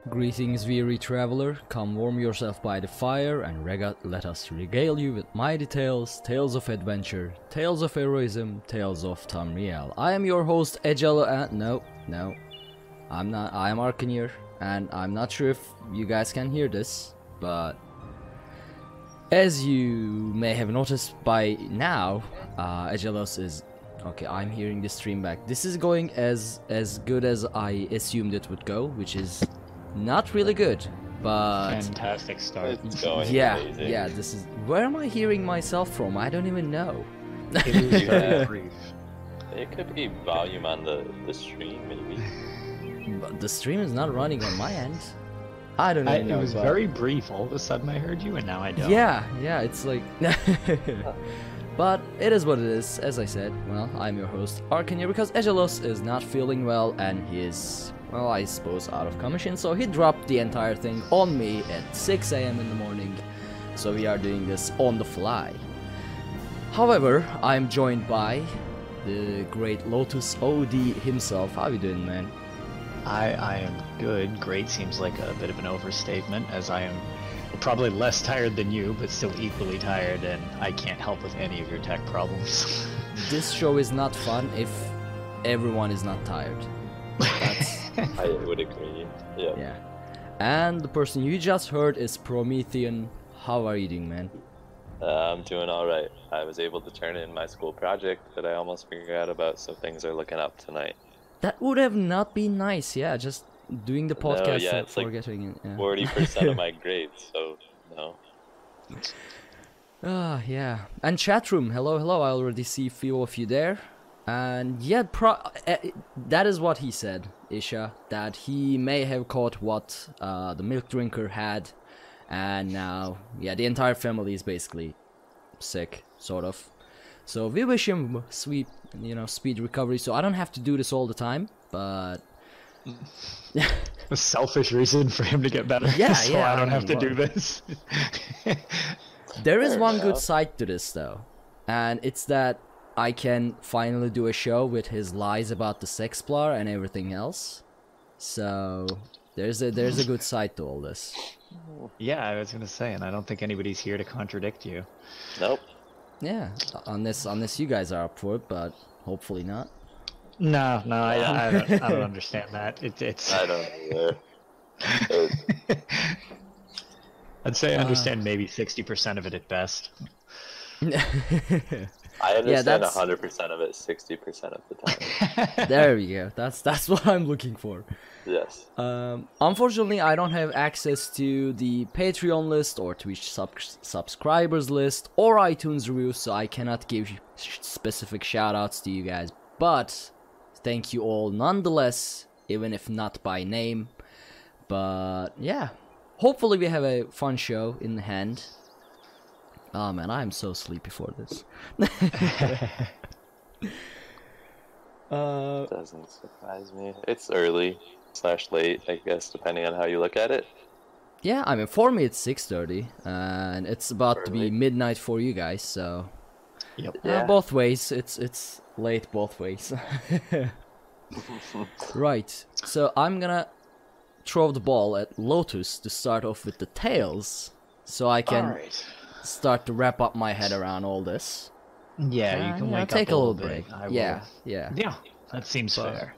Greetings, weary traveler. Come warm yourself by the fire and let us regale you with mighty tales, tales of adventure, tales of heroism, tales of Tamriel. I am your host, Aggelos. No, I'm not. I am Arkhaniir, and I'm not sure if you guys can hear this, but as you may have noticed by now, Aggelos is. Okay, I'm hearing the stream back. This is going as good as I assumed it would go, which is not really good, but fantastic start. It's going amazing. Yeah. This is. Where am I hearing myself from? I don't even know. It was very brief. It could be volume on the stream, maybe. But the stream is not running on my end. I don't even know. It was very brief. All of a sudden, I heard you, and now I don't. Yeah. It's like. But it is what it is. As I said, well, I'm your host, Arkhaniir, because Aggelos is not feeling well and he is, well, I suppose out of commission, so he dropped the entire thing on me at 6 AM in the morning, so we are doing this on the fly. However, I'm joined by the great Lotus OD himself. How you doing, man? I am good. Great seems like a bit of an overstatement, as I am probably less tired than you, but still equally tired, and I can't help with any of your tech problems. This show is not fun if everyone is not tired. That's... I would agree. Yeah. And the person you just heard is Promethean. How are you doing, man? I'm doing alright. I was able to turn in my school project that I almost forgot about, so things are looking up tonight. That would have not been nice, yeah, just doing the podcast and it's forgetting like it. 40% of my grades, so no. Yeah. And chat room, hello. I already see a few of you there. And yeah, that is what he said, Isha, that he may have caught what the milk drinker had, and now, yeah, the entire family is basically sick, sort of. So we wish him speed recovery, so I don't have to do this all the time, but... A selfish reason for him to get better. Yeah, so I don't have to do this. There is one good side to this though, and it's that I can finally do a show with his lies about the Sexplar and everything else. So there's a good side to all this. Yeah, I was gonna say, and I don't think anybody's here to contradict you. Nope. Yeah, unless you guys are up for it, but hopefully not. No, I don't understand that. It's. I don't either. I'd say I understand maybe 60% of it at best. I understand 100% of it 60% of the time. There we go. That's what I'm looking for. Yes. Unfortunately, I don't have access to the Patreon list or Twitch subscribers list or iTunes reviews, so I cannot give specific shoutouts to you guys. But thank you all nonetheless, even if not by name. But yeah, hopefully we have a fun show in hand. Oh man, I am so sleepy for this. Doesn't surprise me. It's early/late, I guess, depending on how you look at it. Yeah, I mean, for me it's 6:30, and it's about to be midnight for you guys, so... Yep. Yeah. Both ways, it's late both ways. Right, so I'm gonna throw the ball at Lotus to start off with the tales, so I can start to wrap up my head around all this. Yeah, you can wake take up a little bit. break. Yeah. Yeah, that seems fair.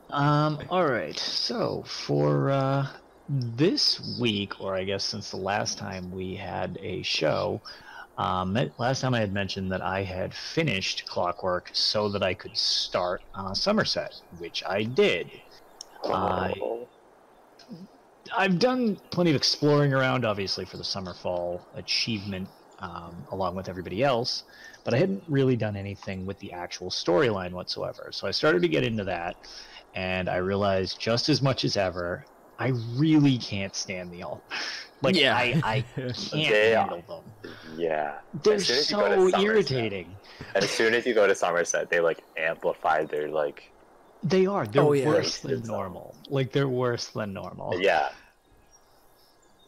Alright, so for this week, or I guess since the last time we had a show, last time I had mentioned that I had finished Clockwork so that I could start Somerset, which I did. I've done plenty of exploring around, obviously, for the Summerfall achievement, along with everybody else, but I hadn't really done anything with the actual storyline whatsoever. So I started to get into that, and I realized just as much as ever, I really can't stand the alt. Like, yeah. I can't handle them. Yeah. They're so irritating. As soon as you go to Somerset, they, like, amplify their, like... They are. They're worse than normal. Like, they're worse than normal. Yeah.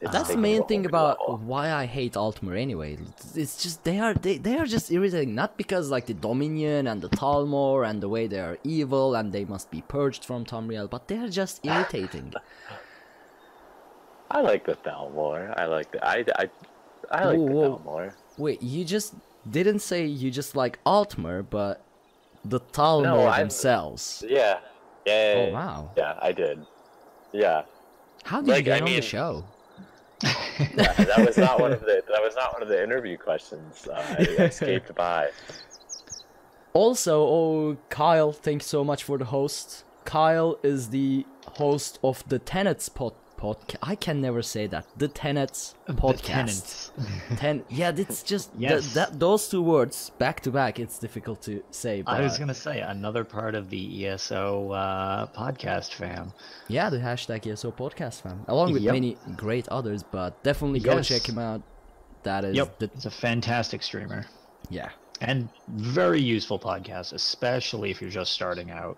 It's That's the taken main to a thing whole new about level. why I hate Altmer anyway. It's just they are just irritating. Not because like the Dominion and the Talmor and the way they are evil and they must be purged from Tamriel, but they are just irritating. I like the Thalmor. I like the I like the Thalmor. Wait, you just didn't say you just like Altmer, but the Talmor No, themselves. Yeah. Oh wow. Yeah, I did. Yeah. How did you Like, get I on the mean- show? Yeah, that was not one of the interview questions. I escaped by. Also, Kyle, thanks so much for the host. Kyle is the host of the Tenets podcast. I can never say that. The Tenets podcast. Yeah, it's just Yes. those two words back to back. It's difficult to say. But I was gonna say another part of the ESO podcast fam. yeah, the hashtag ESO podcast fam, along with Yep. many great others. But definitely go Yes. check him out. That is It's a fantastic streamer yeah. and very useful podcast, especially if you're just starting out.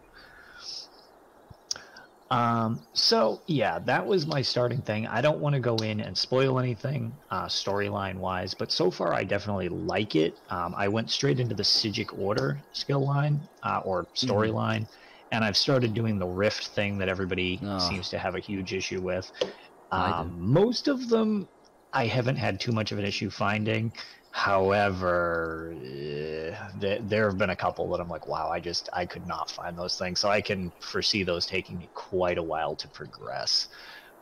So yeah, that was my starting thing. I don't want to go in and spoil anything storyline wise, but so far I definitely like it. I went straight into the Sigic Order skill line or storyline, and I've started doing the Rift thing that everybody seems to have a huge issue with. I do. Most of them I haven't had too much of an issue finding. However, there have been a couple that I'm like, wow, I could not find those things. So I can foresee those taking me quite a while to progress.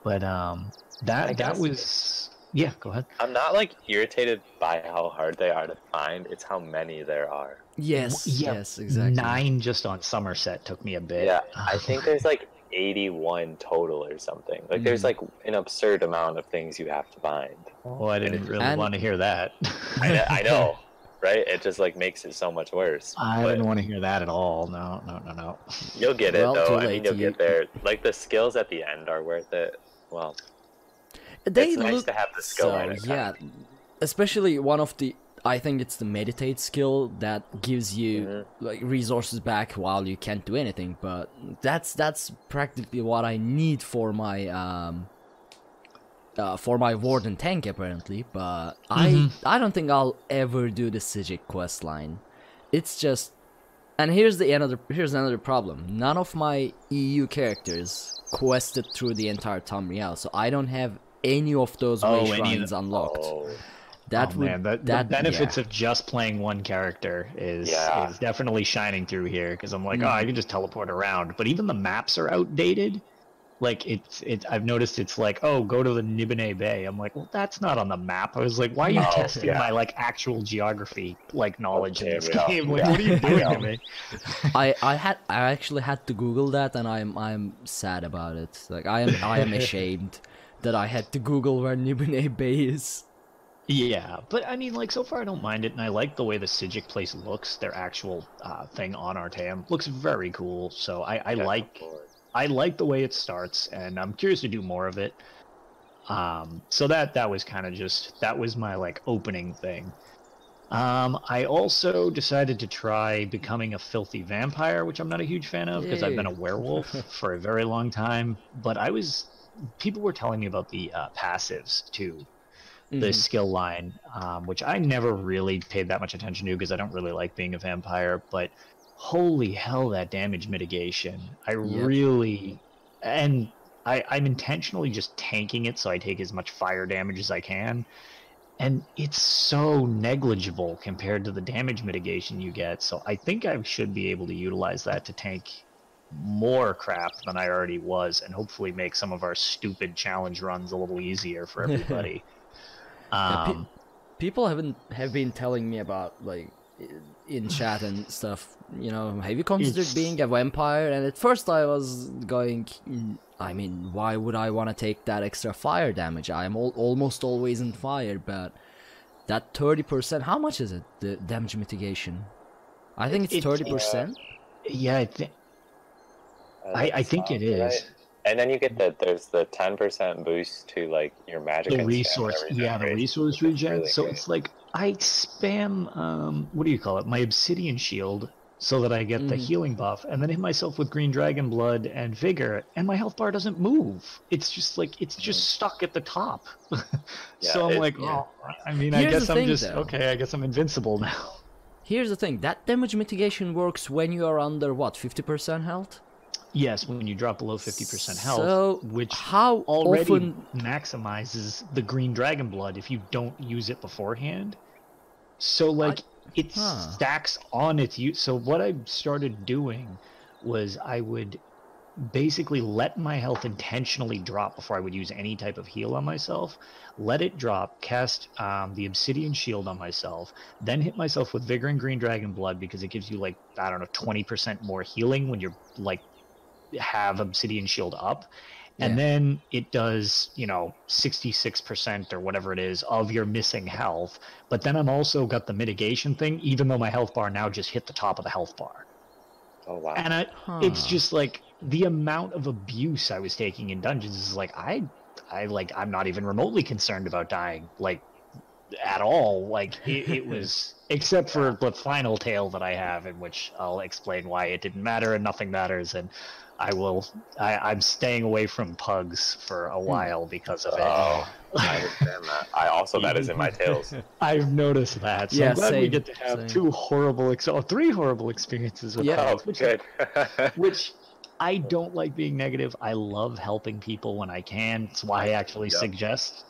But that was yeah. Go ahead. I'm not like irritated by how hard they are to find. It's how many there are. Yes. Yeah, Yes. Exactly. 9 just on Somerset took me a bit. Yeah, I think there's like 81 total or something. Like there's like an absurd amount of things you have to find. Oh, I didn't really And- want to hear that. I know, right? It just like makes it so much worse. I But didn't want to hear that at all. No. you'll get it Well, too though. I late. mean, you'll You- get there. Like the skills at the end are worth it. Well, They it's nice look to have the skill line at yeah, times. especially one of the. I think it's the meditate skill that gives you like resources back while you can't do anything. But that's practically what I need for my warden tank apparently. But I don't think I'll ever do the Sigic quest line. It's just, and here's another problem. None of my EU characters quested through the entire Tamriel, so I don't have any of those way shrines unlocked. Oh, That would man, the benefits of just playing one character is definitely shining through here because I'm like, oh, I can just teleport around. But even the maps are outdated. Like I've noticed it's like, oh, go to the Nibene Bay. I'm like, well, that's not on the map. I was like, why are you testing my like actual geography like knowledge in this game? Like, what are you doing to me? I actually had to Google that, and I'm sad about it. Like I am ashamed that I had to Google where Nibene Bay is. Yeah, but I mean, like, so far I don't mind it, and I like the way the Sigic place looks. Their actual thing on Artam looks very cool, so I like the way it starts, and I'm curious to do more of it. So that was kind of that was my, like, opening thing. I also decided to try becoming a filthy vampire, which I'm not a huge fan of, because I've been a werewolf for a very long time, but people were telling me about the passives, too. The skill line, which I never really paid that much attention to because I don't really like being a vampire, but holy hell, that damage mitigation. I'm intentionally just tanking it so I take as much fire damage as I can, and it's so negligible compared to the damage mitigation you get, so I think I should be able to utilize that to tank more crap than I already was, and hopefully make some of our stupid challenge runs a little easier for everybody. People have been telling me about, like, in chat and stuff, you know, have you considered being a vampire? And at first I was going, I mean, why would I want to take that extra fire damage? I'm almost always in fire, but that 30%, how much is it, the damage mitigation? I think it's 30%. Yeah, I think it is. Right? And then you get there's the 10% boost to like your magic. The and resource, stamina the resource which is regen. really So great. it's like I spam, what do you call it? My obsidian shield so that I get the healing buff, and then hit myself with Green Dragon Blood and Vigor, and my health bar doesn't move. It's just like, it's just stuck at the top. So I'm like, oh, I mean, I guess I'm just, okay, I guess I'm invincible now. Here's the thing, that damage mitigation works when you are under, what, 50% health? Yes, when you drop below 50% health, so which how already often maximizes the Green Dragon Blood if you don't use it beforehand. So, like, it stacks on its use. So what I started doing was I would basically let my health intentionally drop before I would use any type of heal on myself. Let it drop, cast the Obsidian Shield on myself, then hit myself with Vigor and Green Dragon Blood because it gives you, like, I don't know, 20% more healing when you're, like, have Obsidian Shield up. And then it does, you know, 66% or whatever it is of your missing health. But then I'm also got the mitigation thing, even though my health bar now just hit the top of the health bar. Oh, wow. And it's just like the amount of abuse I was taking in dungeons is like, I'm not even remotely concerned about dying, like, at all. Like, it was, except for the final tale that I have, in which I'll explain why it didn't matter and nothing matters. And I'm staying away from pugs for a while because of it. Oh, I understand that. That is in my tales. I've noticed that. So I'm glad we get to have three horrible experiences with pugs. Which I don't like being negative. I love helping people when I can. That's why I actually suggest,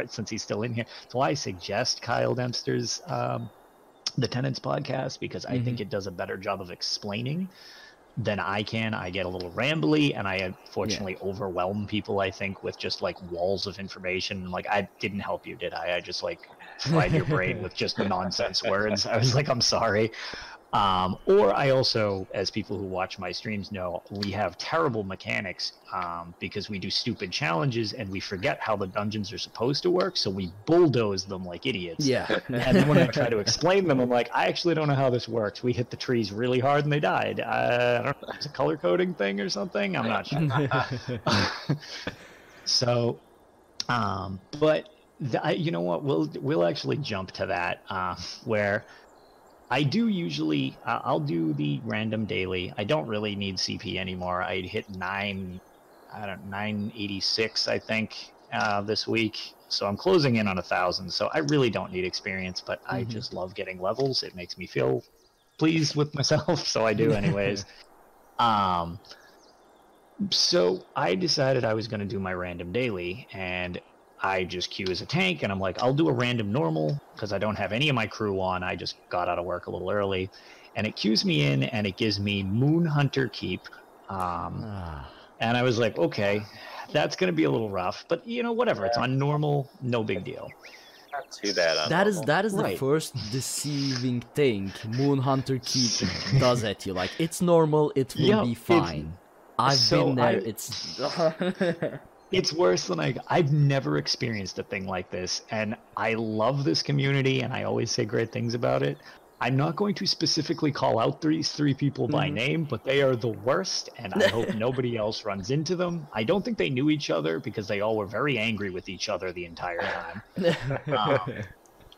since he's still in here, that's why I suggest Kyle Dempster's The Tenants podcast, because I think it does a better job of explaining than I can. I get a little rambly, and I unfortunately overwhelm people, I think, with just like walls of information. Like, I didn't help you, did I? I just like fried your brain with just nonsense words. I was like, I'm sorry. Or I also, as people who watch my streams know, we have terrible mechanics because we do stupid challenges and we forget how the dungeons are supposed to work, so we bulldoze them like idiots. Yeah. And then when I try to explain them, I'm like, I actually don't know how this works. We hit the trees really hard and they died. I don't know, it's a color coding thing or something? I'm not sure. So, but you know what? We'll actually jump to that where I do usually, I'll do the random daily. I don't really need CP anymore. I hit 986, I think, this week. So I'm closing in on 1,000. So I really don't need experience, but I just love getting levels. It makes me feel pleased with myself. So I do anyways. So I decided I was going to do my random daily, and I just queue as a tank, and I'm like, I'll do a random normal because I don't have any of my crew on. I just got out of work a little early, and it queues me in, and it gives me Moon Hunter Keep. And I was like, okay, that's going to be a little rough, but you know, whatever. It's on normal, no big deal. Not too bad on That normal. is the first deceiving thing Moon Hunter Keep does at you. Like, it's normal, it will be fine. I've been there. It's worse than I've never experienced a thing like this, and I love this community, and I always say great things about it. I'm not going to specifically call out these three people by name, but they are the worst, and I hope nobody else runs into them. I don't think they knew each other because they all were very angry with each other the entire time.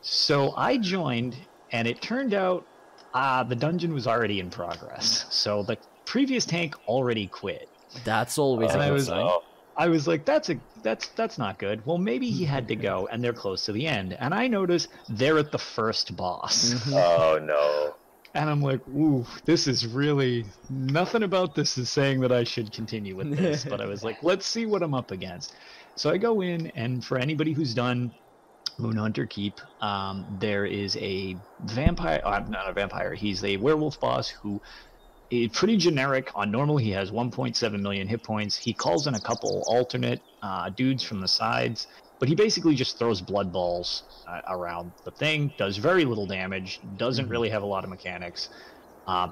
So I joined, and it turned out the dungeon was already in progress. So the previous tank already quit. That's always a good sign. I was like, that's not good. Well, maybe he had to go, and they're close to the end. And I notice they're at the first boss. Oh, no. And I'm like, ooh, this is really... Nothing about this is saying that I should continue with this. But I was like, let's see what I'm up against. So I go in, and for anybody who's done Moon Hunter Keep, there is a vampire... not a vampire. He's a werewolf boss who... pretty generic. On normal, he has 1.7 million hit points. He calls in a couple alternate dudes from the sides, but he basically just throws blood balls around the thing, does very little damage, doesn't really have a lot of mechanics.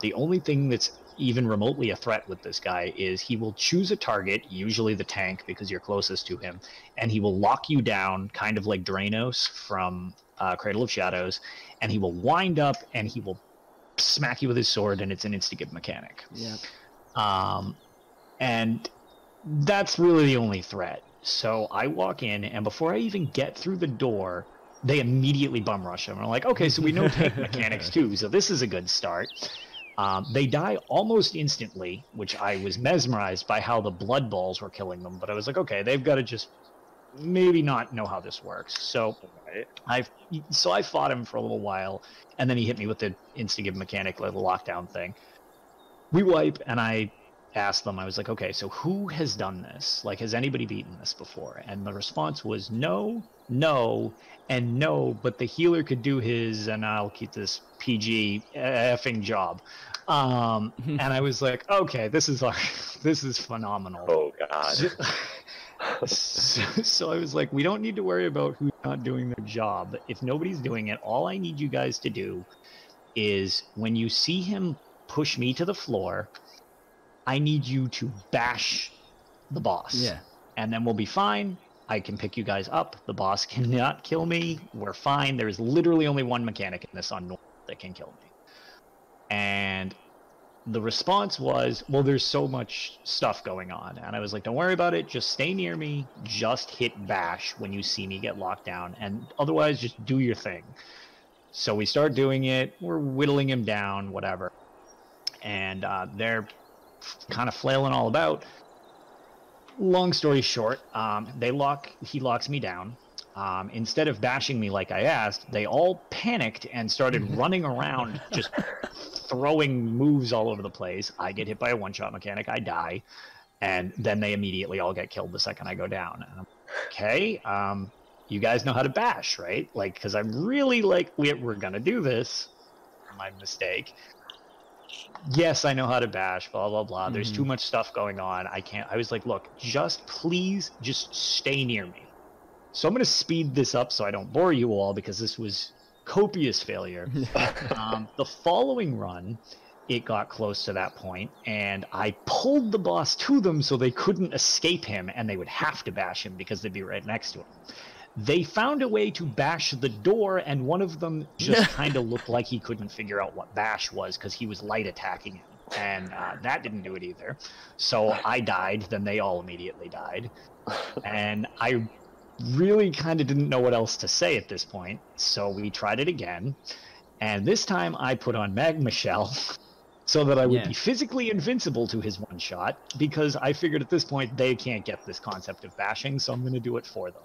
The only thing that's even remotely a threat with this guy is he will choose a target, usually the tank because you're closest to him, and he will lock you down, kind of like Drainos from Cradle of Shadows, and he will wind up and he will smack you with his sword, and it's an insta-give mechanic. Yeah. And that's really the only threat. So I walk in, and before I even get through the door, they immediately bum rush him. I'm like, okay, so we know tank mechanics too, so this is a good start. They die almost instantly, which I was mesmerized by how the blood balls were killing them. But I was like, okay, they've got to just maybe not know how this works. So I fought him for a little while, and then he hit me with the insta-give mechanic, like the lockdown thing. We wipe, and I asked them, I was like, okay, so who has done this? Like, has anybody beaten this before? And the response was no, no, and no, but the healer could do his, and I'll keep this PG effing job. And I was like, okay, this is phenomenal. Oh, God. So I was like, we don't need to worry about who's not doing their job. If nobody's doing it, all I need you guys to do is when you see him push me to the floor, I need you to bash the boss. Yeah. And then we'll be fine. I can pick you guys up. The boss cannot kill me. We're fine. There is literally only one mechanic in this on normal that can kill me. And the response was, well, there's so much stuff going on. And I was like, don't worry about it. Just stay near me. Just hit bash when you see me get locked down. And otherwise, just do your thing. So we start doing it. We're whittling him down, whatever. And they're kind of flailing all about. Long story short, he locks me down. Instead of bashing me like I asked, they all panicked and started running around, just throwing moves all over the place. I get hit by a one-shot mechanic, I die, and then they immediately all get killed the second I go down. And I'm okay, you guys know how to bash, right? Like, because I'm really like, we're gonna do this. My mistake. Yes, I know how to bash, blah, blah, blah. There's too much stuff going on. I was like, look, please just stay near me. So I'm going to speed this up so I don't bore you all because this was copious failure. The following run, it got close to that point, and I pulled the boss to them so they couldn't escape him, and they would have to bash him because they'd be right next to him. They found a way to bash the door, and one of them just kind of looked like he couldn't figure out what bash was because he was light attacking him, and that didn't do it either. So I died, then they all immediately died, and I really kind of didn't know what else to say at this point, so we tried it again, and this time I put on Magma Shell so that I would be physically invincible to his one shot, because I figured at this point they can't get this concept of bashing, so I'm going to do it for them.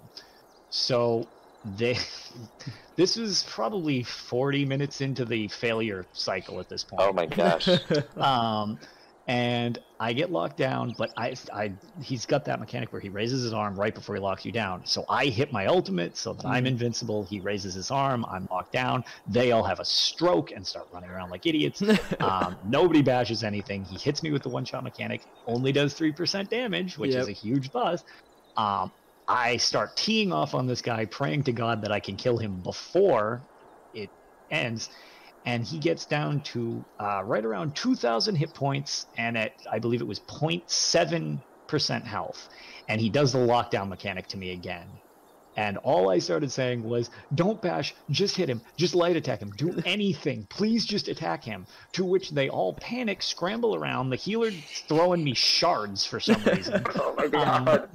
So this was probably 40 minutes into the failure cycle at this point. Oh my gosh. And I get locked down, but he's got that mechanic where he raises his arm right before he locks you down. So I hit my ultimate so that I'm invincible. He raises his arm, I'm locked down. They all have a stroke and start running around like idiots. Nobody bashes anything. He hits me with the one-shot mechanic, only does 3% damage, which is a huge buzz. I start teeing off on this guy, praying to God that I can kill him before it ends, and he gets down to right around 2,000 hit points, and at, I believe it was 0.7% health, and he does the lockdown mechanic to me again. And all I started saying was, don't bash, just hit him, just light attack him, do anything, please just attack him. To which they all panic, scramble around, the healer throwing me shards for some reason. Oh my God.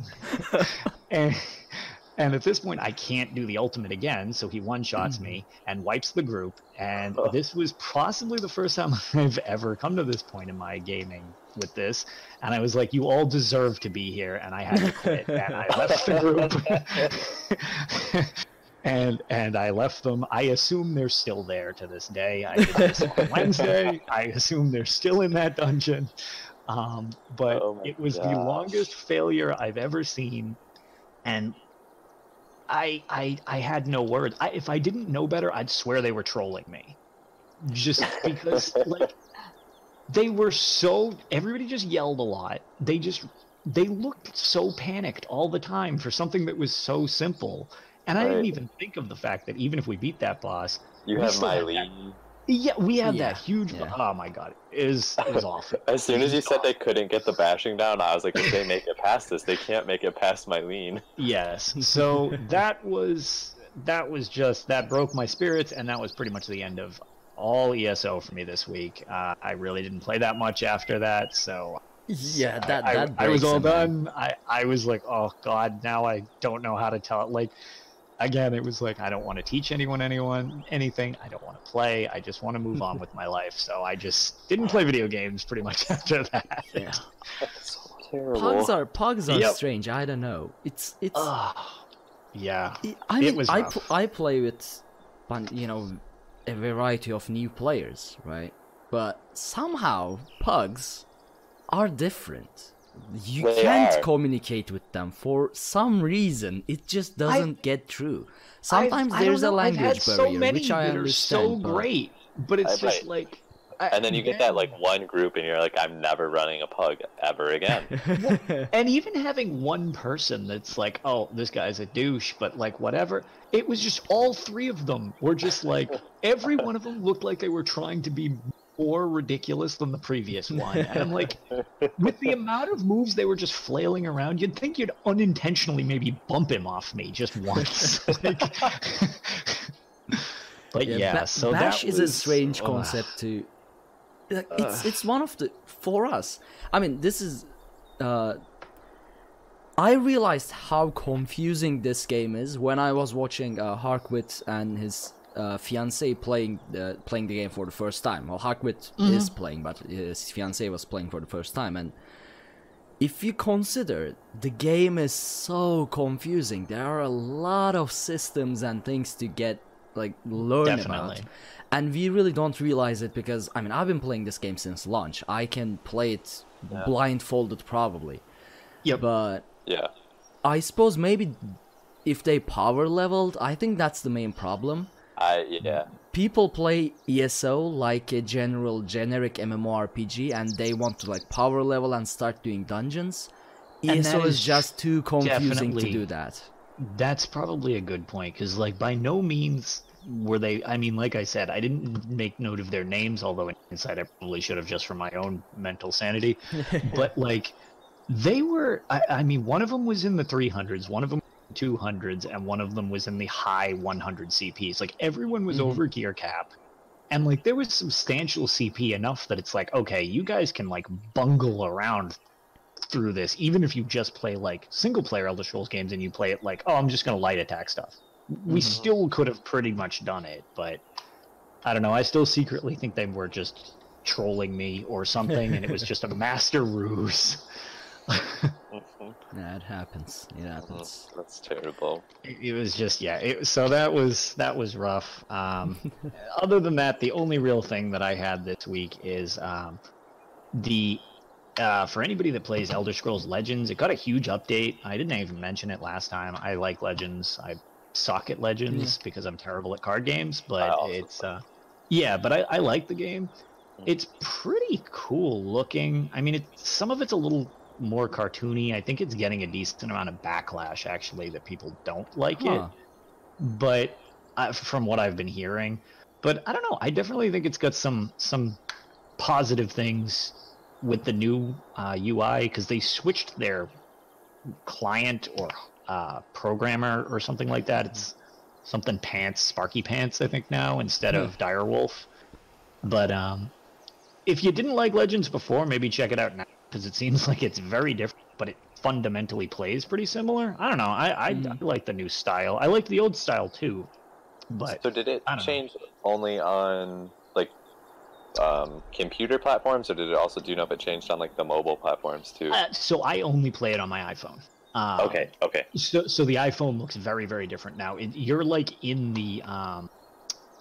And at this point, I can't do the ultimate again, so he one-shots me and wipes the group. And this was possibly the first time I've ever come to this point in my gaming with this. And I was like, you all deserve to be here, and I had to quit. And I left the group. and I left them. I assume they're still there to this day. I did this on Wednesday. I assume they're still in that dungeon. But it was the longest failure I've ever seen. And I had no words. If I didn't know better, I'd swear they were trolling me. Just because, like, they were so... Everybody just yelled a lot. They looked so panicked all the time for something that was so simple. And I didn't even think of the fact that even if we beat that boss... You have Mylene. Yeah, we had that huge... Oh my God. It was awful. As soon as you said they couldn't get the bashing down, I was like, if they make it past this, they can't make it past Mylene. Yes. So that broke my spirits, and that was pretty much the end of all ESO for me this week. I really didn't play that much after that, so... Yeah, I was all done. I was like, oh God, now I don't know how to tell it. Like, again, it was like, I don't want to teach anyone anything. I don't want to play. I just want to move on with my life. So I just didn't play video games pretty much after that. Yeah. That's so terrible. Pugs are Yep. strange. I don't know. It's Yeah. I mean, it was rough. I play with, you know, a variety of new players, right? But somehow pugs are different. You They can't are. communicate with them for some reason. It just doesn't get through. Sometimes I don't there's a know, I've had language so barrier, many which I that understand. are so but- great, but it's just Right. like. And then you get that like one group, and you're like, I'm never running a pug ever again. And even having one person that's like, oh, this guy's a douche, but like whatever, it was just all three of them were just like, every one of them looked like they were trying to be more ridiculous than the previous one. And I'm like, with the amount of moves they were just flailing around, you'd think you'd unintentionally maybe bump him off me just once. Like, but yeah, so Bash that is a was- strange ugh. concept too. Like, it's one of the, for us. I mean, this is. I realized how confusing this game is when I was watching Harkwit and his fiancée playing the game for the first time. Well, Harkwit is playing, but his fiancée was playing for the first time. And if you consider the game is so confusing, there are a lot of systems and things to learn Definitely. about. And we really don't realize it because, I mean, I've been playing this game since launch. I can play it blindfolded probably. Yep. But Yeah. I suppose maybe if they power leveled, I think that's the main problem. Yeah. People play ESO like a generic MMORPG and they want to like power level and start doing dungeons. And ESO that is is just too confusing to definitely- do that. That's probably a good point, because like by no means were they. I mean, like I said, I didn't make note of their names, although inside I probably should have just for my own mental sanity. But like, they were. I mean, one of them was in the 300s, one of them 200s, and one of them was in the high 100 CPs. Like everyone was over gear cap, and like there was substantial CP enough that it's like, okay, you guys can like bungle around through this, even if you just play like single player Elder Scrolls games and you play it like, oh, I'm just gonna light attack stuff. We still could have pretty much done it, but I don't know. I still secretly think they were just trolling me or something, and it was just a master ruse. Yeah, it happens. It happens. That's terrible. It was just so that was rough. Other than that, the only real thing that I had this week is the for anybody that plays Elder Scrolls Legends, it got a huge update. I didn't even mention it last time. I like Legends. I suck at Legends because I'm terrible at card games, but it's but I like the game. It's pretty cool looking. I mean, some of it's a little more cartoony. I think it's getting a decent amount of backlash actually, that people don't like it. But from what I've been hearing, but I don't know. I definitely think it's got some positive things with the new UI, because they switched their client or programmer or something like that. It's something Sparky Pants, I think now, instead of Direwolf. But if you didn't like Legends before, maybe check it out now, because it seems like it's very different, but it fundamentally plays pretty similar. I don't know. I like the new style. I like the old style too. But So did it I don't know. change only on like computer platforms, or did it also, do you know if it changed on like the mobile platforms too? So I only play it on my iPhone. Okay. So the iPhone looks very, very different now. You're like in the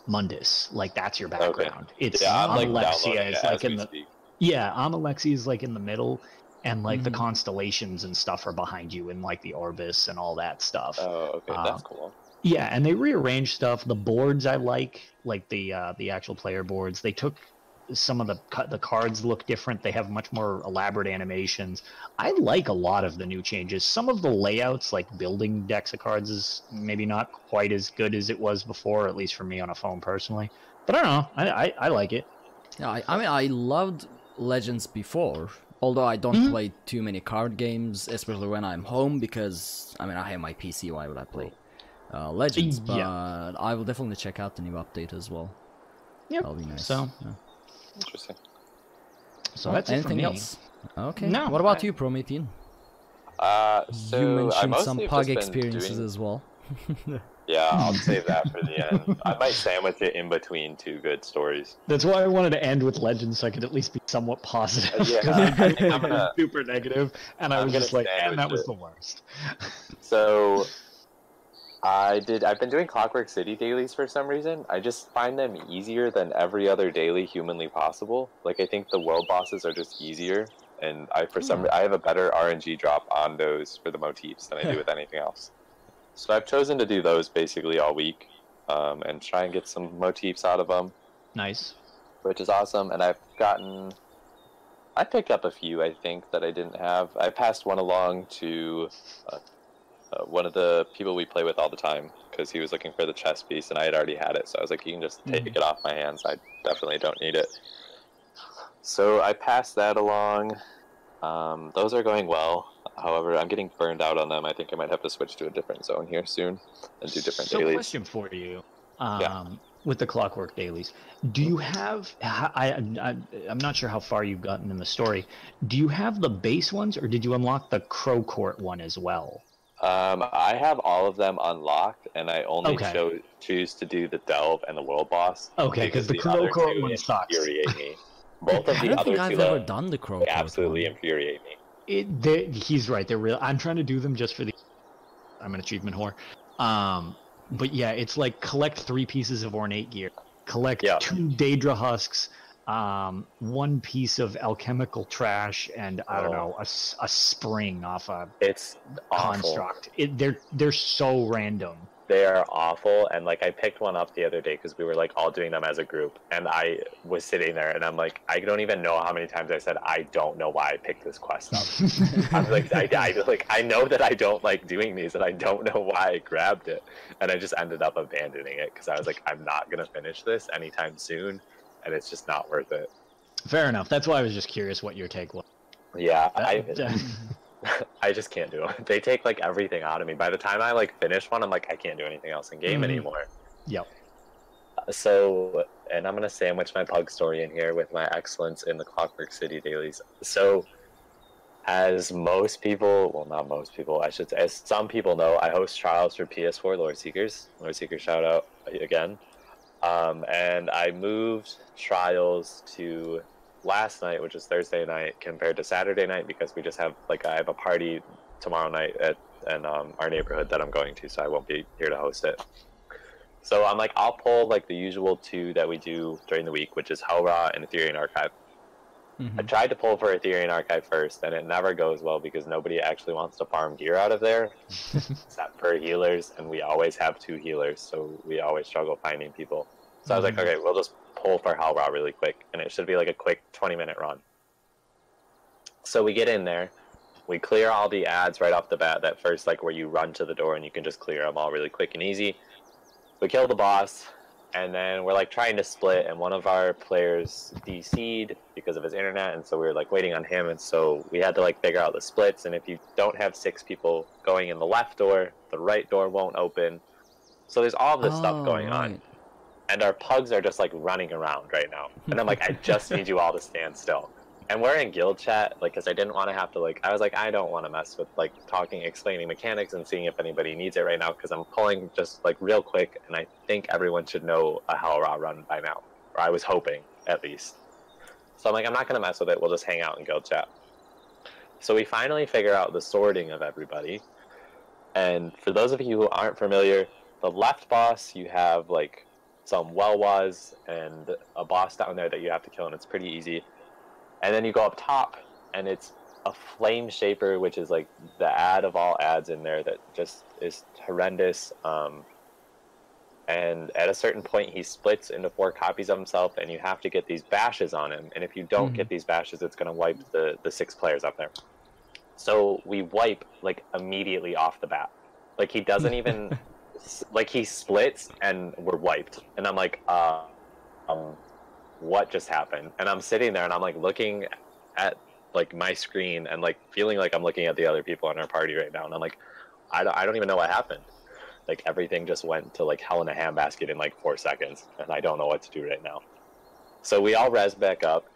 Mundus, like that's your background. It's Yeah, I'm like Alexia downloading is it like as in we the speak. Alexia is like in the middle, and like the constellations and stuff are behind you, and like the Orbis and all that stuff. Oh, okay, that's cool. Yeah, and they rearranged stuff. The boards I like the actual player boards. They took some of the cards look different. They have much more elaborate animations. I like a lot of the new changes. Some of the layouts, like building decks of cards, is maybe not quite as good as it was before, at least for me on a phone personally. But I don't know. I like it. Yeah, I mean, I loved Legends before, although I don't play too many card games, especially when I'm home, because, I mean, I have my PC, why would I play Legends? But I will definitely check out the new update as well. Yep. That'll be nice. So, yeah. Interesting. so that's it for anything me. else? Okay. No, What about you, Promethean? So You I mentioned mostly some have pug just been experiences doing- as well. Yeah, I'll save that for the end. I might sandwich it in between two good stories. That's why I wanted to end with Legends, so I could at least be somewhat positive. Yeah, Because I think I'm gonna. super negative, and I was just like, and that was it. the worst. So, I've been doing Clockwork City dailies for some reason. I just find them easier than every other daily humanly possible. Like, I think the world bosses are just easier, and I have a better RNG drop on those for the motifs than I do with anything else. So I've chosen to do those basically all week, and try and get some motifs out of them. Nice. Which is awesome, and I picked up a few, I think, that I didn't have. I passed one along to one of the people we play with all the time, because he was looking for the chess piece, and I had already had it, so I was like, you can just take it off my hands, I definitely don't need it. So I passed that along. Those are going well. However, I'm getting burned out on them. I think I might have to switch to a different zone here soon and do different dailies. So, question for you. With the Clockwork Dailies, do you have? I'm not sure how far you've gotten in the story. Do you have the base ones, or did you unlock the Crow Court one as well? I have all of them unlocked, and I only choose to do the Delve and the World Boss. Okay, because the Crow Court one sucks. Infuriate me. Both of I don't think I've ever done the Crow Court absolutely one. Infuriate me. He's right. They're real. I'm trying to do them just for the. I'm an achievement whore. But yeah, it's like collect 3 pieces of ornate gear, collect 2 Daedra husks, 1 piece of alchemical trash, and I don't know, a spring off a construct. They're so random. They are awful, and like I picked one up the other day because we were like all doing them as a group, and I was sitting there and I'm like, I don't even know how many times I said I don't know why I picked this quest up. I'm like, I know that I don't like doing these, and I don't know why I grabbed it, and I just ended up abandoning it because I was like, I'm not gonna finish this anytime soon, and it's just not worth it. Fair enough. That's why I was just curious what your take was. Yeah, I just can't do it. They take like everything out of me. By the time I like finish one, I'm like, I can't do anything else in game anymore. Yep. So, and I'm gonna sandwich my pug story in here with my excellence in the Clockwork City dailies. So, as most people, well, not most people, I should say, as some people know, I host trials for PS4 Lore Seekers. Lore Seekers shout out again. And I moved trials to last night, which is Thursday night, compared to Saturday night, because we just have like I have a party tomorrow night in our neighborhood that I'm going to, so I won't be here to host it. So I'm like, I'll pull like the usual 2 that we do during the week, which is Hellra and Ethereal Archive. I tried to pull for Ethereal Archive first, and it never goes well because nobody actually wants to farm gear out of there, except for healers, and we always have 2 healers, so we always struggle finding people. So I was like, okay, we'll just pull for Hellra really quick, and it should be like a quick 20-minute run. So we get in there, we clear all the ads right off the bat, that first like where you run to the door and you can just clear them all really quick and easy. We kill the boss, and then we're like trying to split, and one of our players DC'd because of his internet, and so we were like waiting on him, and so we had to like figure out the splits, and if you don't have 6 people going in the left door, the right door won't open. So there's all this stuff going on. And our pugs are just like running around right now. And I'm like, I just need you all to stand still. And we're in guild chat, like, because I didn't want to have to, like, I was like, I don't want to mess with, like, explaining mechanics and seeing if anybody needs it right now, because I'm pulling just, like, real quick, and I think everyone should know a Hellra run by now. Or I was hoping, at least. So I'm like, I'm not going to mess with it, we'll just hang out in guild chat. So we finally figure out the sorting of everybody. And for those of you who aren't familiar, the left boss, you have, like, some Welwas and a boss down there that you have to kill, and it's pretty easy. And then you go up top, and it's a Flame Shaper, which is like the ad of all ads in there that just is horrendous. And at a certain point, he splits into 4 copies of himself, and you have to get these bashes on him. And if you don't get these bashes, it's going to wipe the 6 players up there. So we wipe like immediately off the bat. Like he doesn't even... like he splits and we're wiped, and I'm like, what just happened? And I'm sitting there and I'm like looking at like my screen and like feeling like I'm looking at the other people in our party right now, and I'm like, I don't even know what happened. Like everything just went to like hell in a handbasket in like 4 seconds, and I don't know what to do right now. So we all res back up,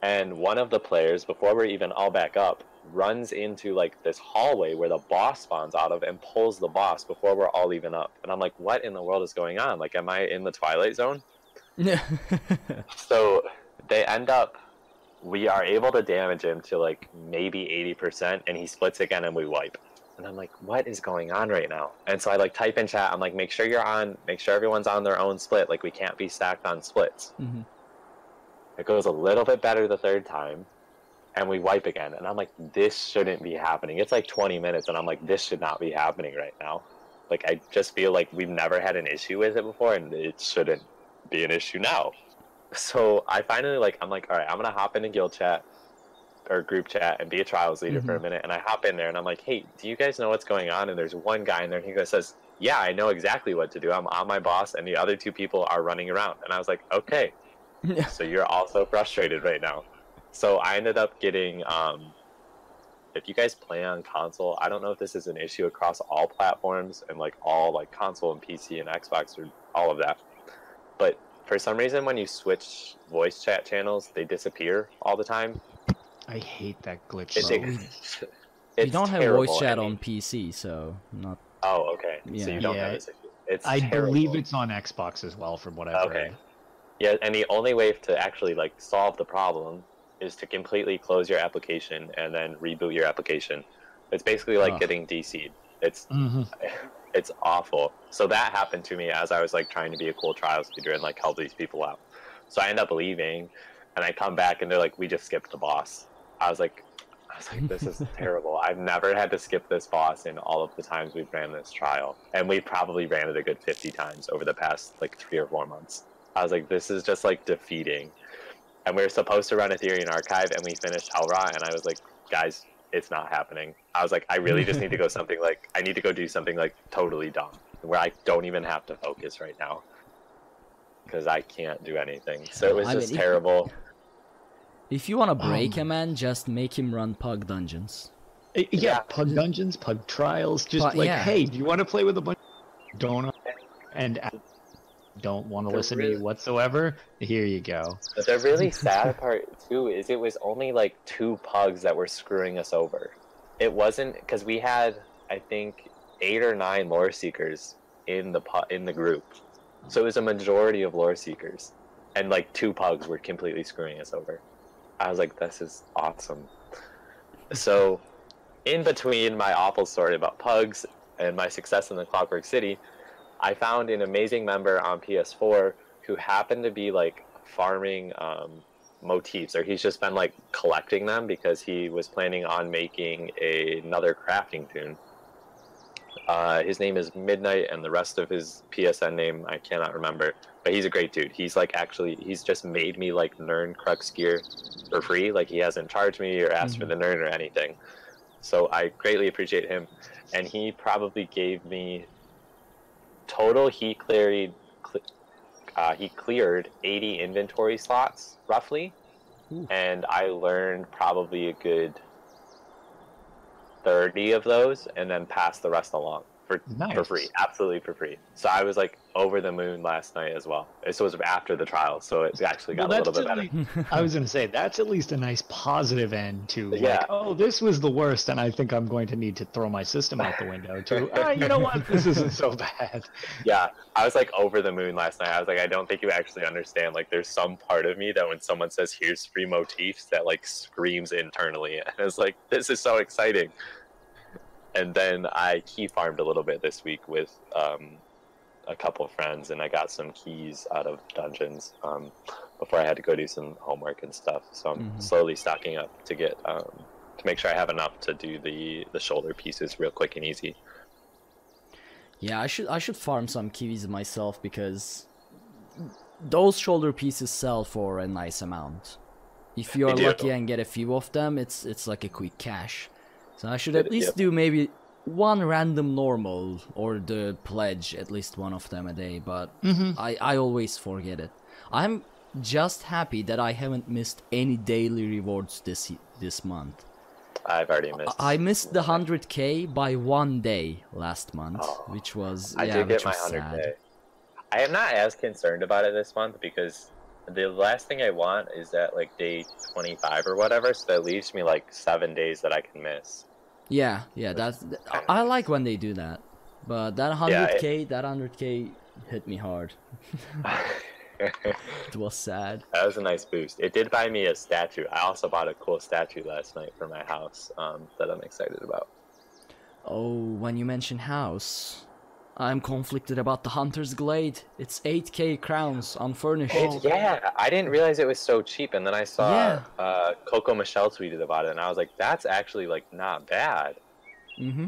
and one of the players, before we're even all back up, runs into like this hallway where the boss spawns out of and pulls the boss before we're all even up. And I'm like, what in the world is going on? Like, am I in the Twilight Zone? Yeah. So they end up, we are able to damage him to like maybe 80%, and he splits again and we wipe. And I'm like, what is going on right now? And so I like type in chat, I'm like, make sure everyone's on their own split. Like, we can't be stacked on splits. Mm-hmm. It goes a little bit better the third time, and we wipe again. And I'm like, this shouldn't be happening. It's like 20 minutes, and I'm like, this should not be happening right now. Like, I just feel like we've never had an issue with it before, and it shouldn't be an issue now. So I finally, like, I'm like, all right, I'm going to hop into guild chat or group chat and be a trials leader for a minute. And I hop in there, and I'm like, hey, do you guys know what's going on? And there's one guy in there, and he says, yeah, I know exactly what to do. I'm on my boss, and the other two people are running around. And I was like, okay. So you're also frustrated right now. So I ended up getting, if you guys play on console, I don't know if this is an issue across all platforms and like all like console and PC and Xbox or all of that. But for some reason, when you switch voice chat channels, they disappear all the time. I hate that glitch. We don't have terrible. voice chat on PC, so not. Oh, okay. Yeah. So you don't have this issue. It's I terrible. believe it's on Xbox as well, from what I've Okay. heard. Yeah, and the only way to actually like solve the problem is to completely close your application and then reboot your application. It's basically like getting DC'd. It's it's awful. So that happened to me as I was like trying to be a cool trials leader and like help these people out. So I end up leaving, and I come back and they're like, we just skipped the boss. I was like, this is terrible. I've never had to skip this boss in all of the times we've ran this trial, and we probably ran it a good 50 times over the past like 3 or 4 months. I was like, this is just like defeating. And we were supposed to run Ethereum Archive, and we finished Hellrot, and I was like, guys, it's not happening. I was like, I really just need to go something like, I need to go do something like totally dumb, where I don't even have to focus right now, because I can't do anything. So it was just terrible. If you want to break a man, just make him run Pug Dungeons. Yeah, Pug Dungeons, Pug Trials, just hey, do you want to play with a bunch of donuts and don't want to listen to me whatsoever? Here you go. But the really sad part, too, is it was only like 2 pugs that were screwing us over. It wasn't, because we had, I think, 8 or 9 lore seekers in the group. So it was a majority of lore seekers. And like 2 pugs were completely screwing us over. I was like, this is awesome. So, in between my awful story about pugs and my success in the Clockwork City, I found an amazing member on PS4 who happened to be like farming motifs, or he's just been like collecting them because he was planning on making another crafting toon. His name is Midnight, and the rest of his PSN name I cannot remember, but he's a great dude. He's like, actually, he's just made me like Nirn Crux gear for free. Like, he hasn't charged me or asked for the Nirn or anything. So I greatly appreciate him. And he probably gave me total, he cleared 80 inventory slots roughly. And I learned probably a good 30 of those, and then passed the rest along for free, absolutely for free. So I was like over the moon last night as well. This was after the trial, so it actually got a little bit better. I was going to say, that's at least a nice positive end to like, oh, this was the worst, and I think I'm going to need to throw my system out the window to, you know what, this isn't so bad. Yeah, I was like over the moon last night. I was like, I don't think you actually understand. Like, there's some part of me that when someone says, here's free motifs, that like screams internally. And it's like, this is so exciting. And then I key farmed a little bit this week with a couple of friends, and I got some keys out of dungeons before I had to go do some homework and stuff. So I'm slowly stocking up to get to make sure I have enough to do the shoulder pieces real quick and easy. Yeah, I should farm some keys myself, because those shoulder pieces sell for a nice amount. If you're lucky and get a few of them, it's like a quick cash. So I should at least do maybe one random normal or the pledge, at least one of them a day, but I always forget it. I'm just happy that I haven't missed any daily rewards this month. I've already missed. I missed the 100k by 1 day last month, which was I did get my 100k. I am not as concerned about it this month because the last thing I want is at like day 25 or whatever, so that leaves me like 7 days that I can miss. Yeah, I like when they do that. But that 100k hit me hard. It was sad. That was a nice boost. It did buy me a statue. I also bought a cool statue last night for my house that I'm excited about. Oh, when you mention house, I'm conflicted about the Hunter's Glade. It's 8k crowns unfurnished. Yeah, I didn't realize it was so cheap, and then I saw Coco Michelle tweeted about it, and I was like, that's actually like not bad. Mm-hmm.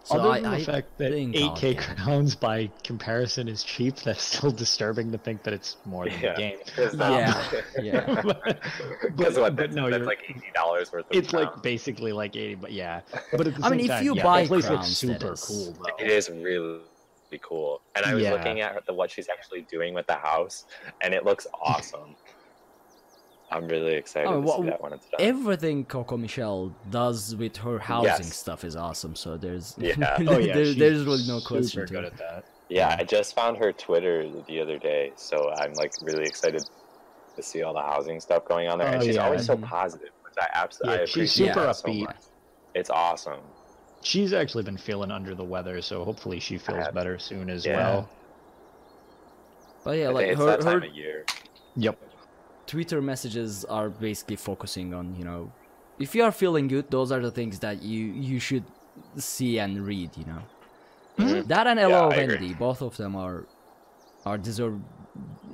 So Other than the fact that 8k crowns by comparison is cheap, that's still disturbing to think that it's more than the game. Yeah. but no, that's like $80 worth of it's crowns. like basically like 80, but yeah. But at the I same mean, time, if you yeah, buy that place looks crowns, super that is. cool though. It is really cool. And I was looking at what she's actually doing with the house, and it looks awesome. I'm really excited to see that when it's done. Everything Coco Michelle does with her housing stuff is awesome. So there's there's really no question. Super good at that. Yeah, I just found her Twitter the other day, so I'm like really excited to see all the housing stuff going on there. And she's always so positive, which I absolutely appreciate. She's super So upbeat. much. It's awesome. She's actually been feeling under the weather, so hopefully she feels better soon as well. But yeah, like it's that time of year. Yep. Twitter messages are basically focusing on, you know, if you are feeling good, those are the things that you should see and read, you know. Mm-hmm. That and Elo Wendy, both of them are deserve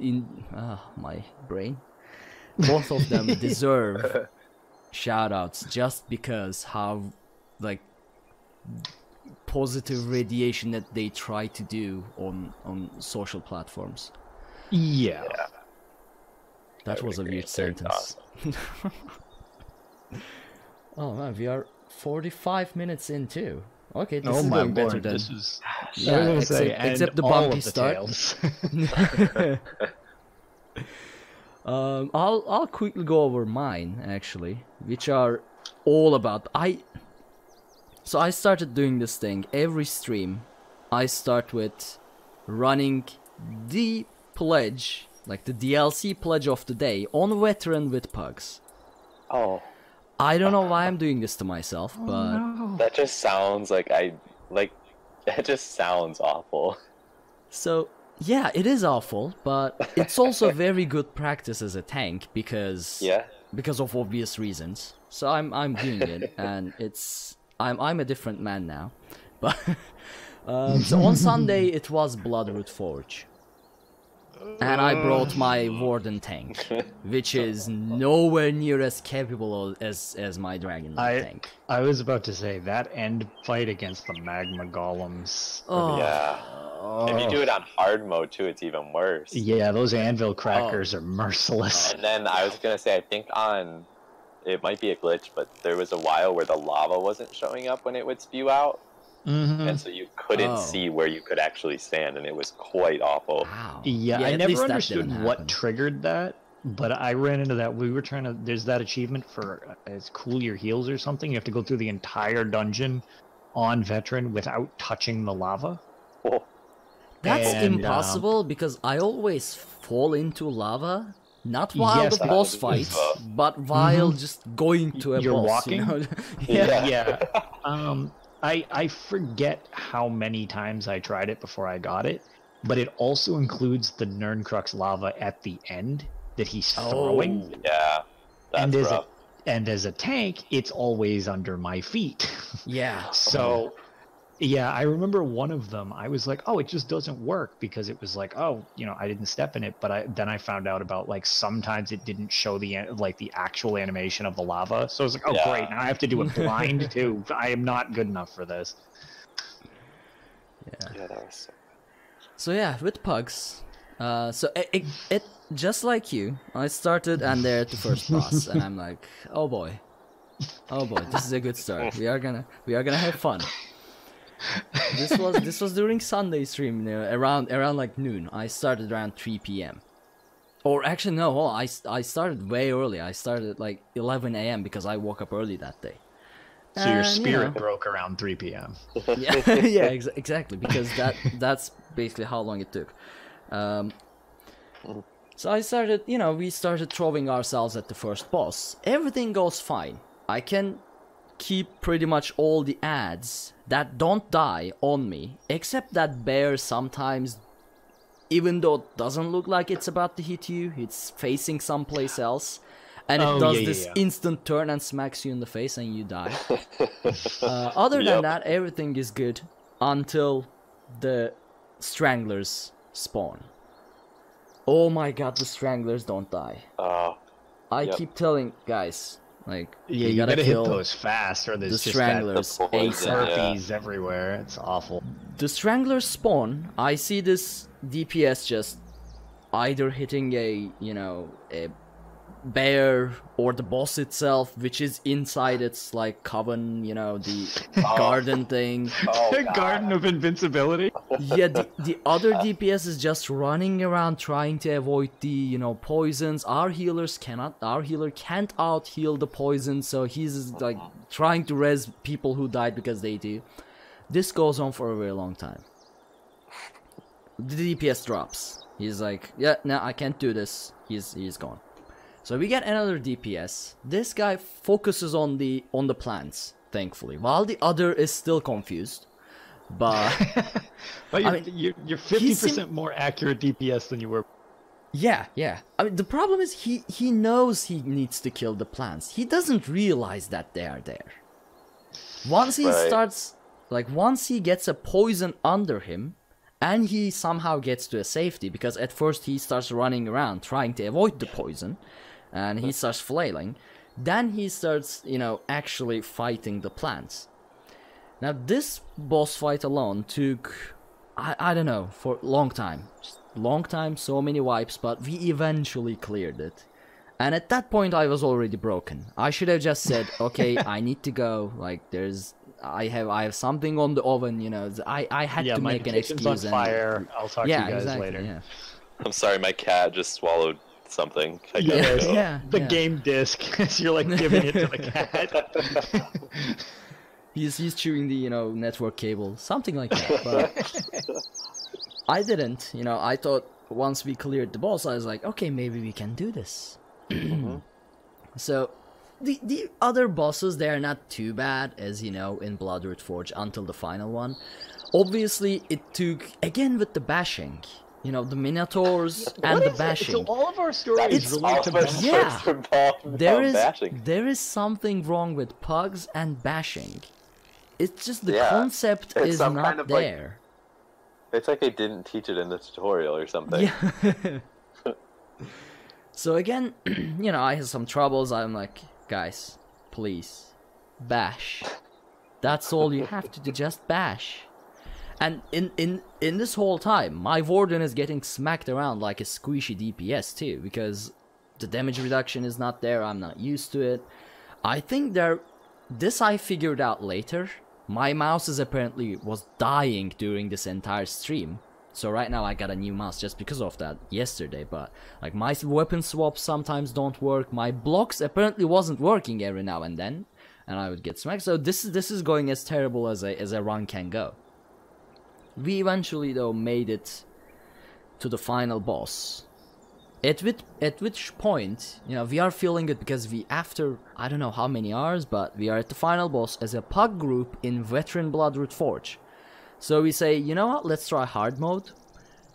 in my brain. Both of them deserve shoutouts just because how like positive radiation that they try to do on social platforms. Yeah. That was a weird sentence. Awesome. Oh man, we are 45 minutes in too. Okay, this is going better than... This is... except the bumpy start. I'll quickly go over mine actually, which are all about... So I started doing this thing every stream. I start with running the pledge, like the DLC pledge of the day on Veteran with Pugs. Oh. I don't know why I'm doing this to myself, but... That just sounds that just sounds awful. So, yeah, it is awful, but it's also very good practice as a tank because of obvious reasons. So I'm doing it, and I'm a different man now. But so on Sunday it was Bloodroot Forge. And I brought my Warden tank, which is nowhere near as capable as my Dragon tank. I was about to say, that end fight against the Magma Golems. Oh. Yeah. If you do it on hard mode too, it's even worse. Yeah, those anvil crackers are merciless. And then I was going to say, I think on... It might be a glitch, but there was a while where the lava wasn't showing up when it would spew out. Mm-hmm. And so you couldn't see where you could actually stand, and it was quite awful. Wow. Yeah, I never understood what triggered that, but I ran into that. We were trying to... There's that achievement for it's Cool Your Heels or something. You have to go through the entire dungeon on Veteran without touching the lava. Oh. That's impossible because I always fall into lava. Not while the boss fights, but while just going to a You're boss. walking? You know? Yeah. I forget how many times I tried it before I got it, but it also includes the Nirn Crux lava at the end that he's throwing. Yeah, that's rough. And as a tank, it's always under my feet. Yeah. So... Yeah, I remember one of them. I was like, "Oh, it just doesn't work," because it was like, "Oh, you know, I didn't step in it." But then I found out about like sometimes it didn't show the actual animation of the lava. So I was like, "Oh, great! Now I have to do it blind too. I am not good enough for this." Yeah, that was. So yeah, with Pugs, so it just like you, I started and they're at the first boss, and I'm like, "Oh boy, this is a good start. We are gonna have fun." This was during Sunday stream, you know, around like noon. I started around 3 p.m. Or actually no, I started way early. I started at like 11 a.m. because I woke up early that day. So your spirit broke around 3 p.m. Yeah, exactly, because that's basically how long it took. So I started, we started throwing ourselves at the first boss. Everything goes fine. I can keep pretty much all the ads that don't die on me, except that bear sometimes, even though it doesn't look like it's about to hit you, it's facing someplace else, and it does this instant turn and smacks you in the face and you die. Other than that, everything is good until the stranglers spawn. Oh my god, the stranglers don't die. I keep telling guys, like, you gotta hit those fast, or there's the stranglers herpes everywhere. It's awful. The stranglers spawn. I see this DPS just either hitting a bear or the boss itself, which is inside its like coven, the garden thing. Garden of invincibility. Yeah, the other DPS is just running around trying to avoid the poisons. Our healer can't out heal the poison, so he's like trying to res people who died because they do. This goes on for a very long time. The DPS drops. He's like, yeah, no, I can't do this. He's gone. So we get another DPS. This guy focuses on the plants, thankfully, while the other is still confused. But you're 50% more accurate DPS than you were. Yeah. I mean, the problem is he knows he needs to kill the plants. He doesn't realize that they are there. Once he starts, once he gets a poison under him, and he somehow gets to a safety, because at first he starts running around trying to avoid the poison, and he starts flailing, then he starts, actually fighting the plants. Now this boss fight alone took, I don't know, for a long time. So many wipes, but we eventually cleared it. And at that point I was already broken. I should have just said, okay, I need to go, I have something on the oven, I had to make an excuse. On fire. I'll talk to you guys later. Yeah. I'm sorry, my cat just swallowed something. The game disc. You're giving it to the cat. He's chewing the network cable, something like that. But I didn't. I thought once we cleared the boss, I was like, okay, maybe we can do this. So the other bosses, they are not too bad, as in Bloodroot Forge, until the final one. Obviously, it took, again with the bashing, the Minotaurs and the bashing. So all of our stories relate to bashing. Yeah, there is something wrong with pugs and bashing. It's just the concept is not there. It's like they didn't teach it in the tutorial or something. Yeah. So again, I had some troubles. I'm like, guys, please, bash. That's all you have to do, just bash. And in this whole time, my Warden is getting smacked around like a squishy DPS too, because the damage reduction is not there, I'm not used to it. I think this I figured out later. My mouse apparently was dying during this entire stream. So right now I got a new mouse just because of that yesterday, but my weapon swaps sometimes don't work. My blocks apparently wasn't working every now and then, and I would get smacked. So this is going as terrible as a run can go. We eventually though made it to the final boss. At which point, we are feeling it because after I don't know how many hours, but we are at the final boss as a pug group in Veteran Bloodroot Forge. So we say, you know what, let's try hard mode.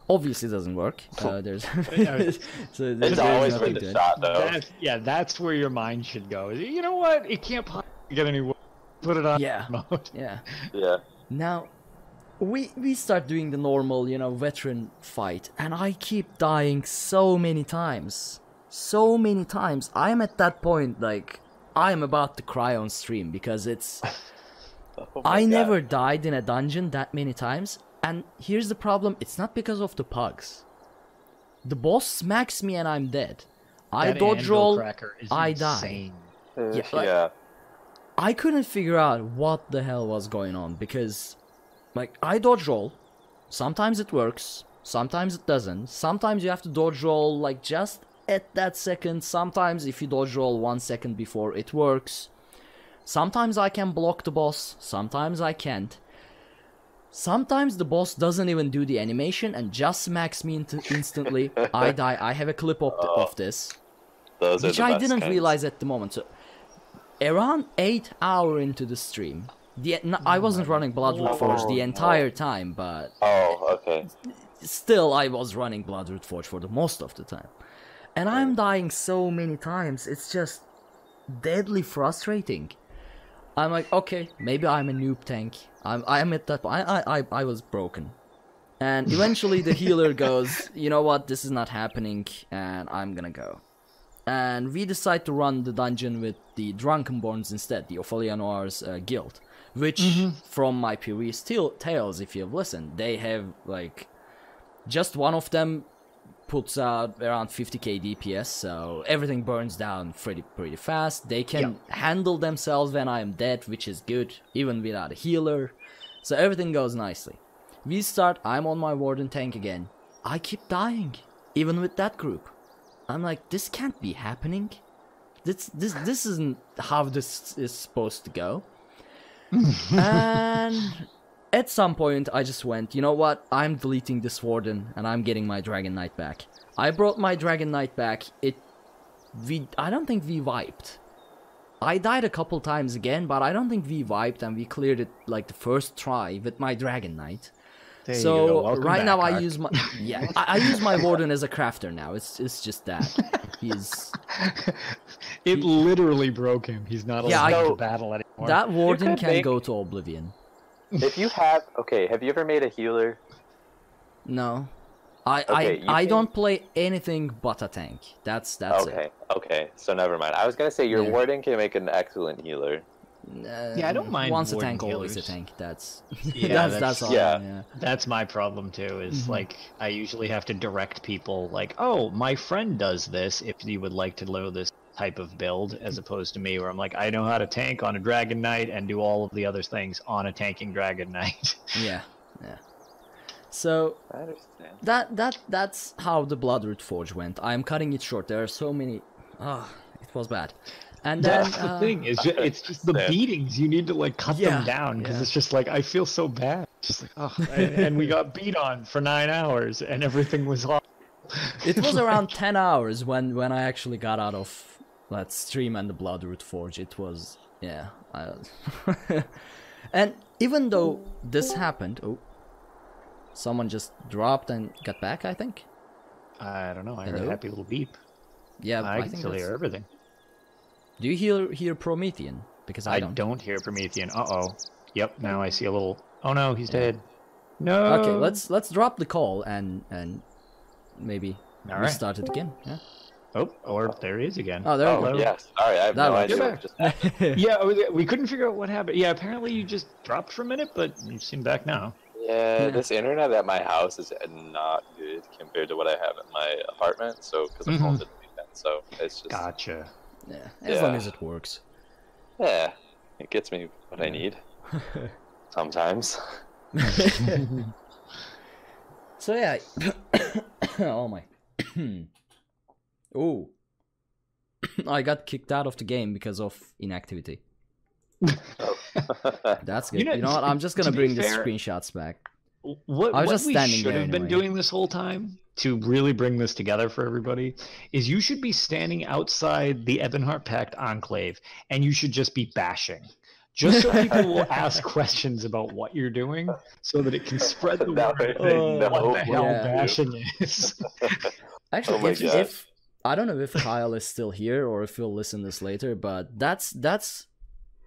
Obviously it doesn't work. There's it's always worth a shot though. That's where your mind should go. You know what, it can't possibly get any worse. Put it on mode. Yeah. Now, we start doing the normal, veteran fight, and I keep dying so many times. I am at that point, I am about to cry on stream, because it's... I never died in a dungeon that many times, and here's the problem, it's not because of the pugs. The boss smacks me and I'm dead. I dodge roll, I die. Yeah. I couldn't figure out what the hell was going on, because I dodge roll, sometimes it works, sometimes it doesn't, sometimes you have to dodge roll just at that second, sometimes if you dodge roll 1 second before it works. Sometimes I can block the boss, sometimes I can't. Sometimes the boss doesn't even do the animation and just smacks me instantly. I die. I have a clip of this, which I didn't realize at the moment. So, around 8 hours into the stream, I wasn't running Bloodroot Forge the entire time, but still I was running Bloodroot Forge for the most of the time, and I'm dying so many times. It's just deadly frustrating. I'm like, okay, maybe I'm a noob tank. I'm at that point. I was broken. And eventually the healer goes, you know what, this is not happening, and I'm gonna go. And we decide to run the dungeon with the Drunkenborns instead, the Ophelia Noir's guild. Which, from my previous tales, if you've listened, they have, like, just one of them puts out around 50k DPS, so everything burns down pretty fast. They can handle themselves when I am dead, which is good, even without a healer. So everything goes nicely. We start, I'm on my Warden tank again. I keep dying, even with that group. I'm like, this can't be happening. This isn't how this is supposed to go. And at some point, I just went, you know what, I'm deleting this Warden, and I'm getting my Dragon Knight back. I brought my Dragon Knight back. I don't think we wiped. I died a couple times again, but I don't think we wiped, and we cleared it like the first try with my Dragon Knight. So right now I use my I use my Warden as a crafter now. It's just that he literally broke him. He's not allowed to battle anymore. That Warden can go to oblivion. If you have have you ever made a healer? No. I don't play anything but a tank. That's it. Okay, so never mind. I was gonna say your Warden can make an excellent healer. I don't mind. Once Warden a tank, healers. always a tank. That's that's all. Yeah. That's my problem too. Is like I usually have to direct people like, oh, my friend does this. If you would like to know this type of build, as opposed to me, where I'm like, I know how to tank on a Dragon Knight and do all of the other things on a tanking Dragon Knight. Yeah. So I understand. that's how the Bloodroot Forge went. I'm cutting it short. There are so many. It was bad. And then that's the thing. It's just the beatings. You need to like cut them down because it's just like I feel so bad. Just like and we got beat on for 9 hours and everything was off. It was around 10 hours when I actually got out of that stream and the Bloodroot Forge. It was and even though this happened, someone just dropped and got back, I think. I don't know. I heard a happy little beep. Yeah, I can still hear everything. Do you hear Promethean? Because I don't hear Promethean. Yep. Now I see a little. Oh no, he's dead. No. Okay, let's drop the call and maybe restart it again. Yeah. Oh, or there he is again. Oh, there we go. Yes. Sorry, I have no idea what just happened. Yeah, we couldn't figure out what happened. Yeah, apparently you just dropped for a minute, but you seem back now. Yeah, this internet at my house is not good compared to what I have at my apartment. So, because I'm home to do that, so it's just. Gotcha. Yeah, as long as it works. Yeah, it gets me what I need. Sometimes. So yeah. Oh my. Oh. I got kicked out of the game because of inactivity. That's good. You know what? I'm just gonna bring the screenshots back. What we should have been doing this whole time to really bring this together for everybody is you should be standing outside the Ebonheart Pact Enclave and you should just be bashing. Just so people will ask questions about what you're doing so that it can spread the word what the hell bashing is. Actually, if I don't know if Kyle is still here or if he'll listen this later, but that's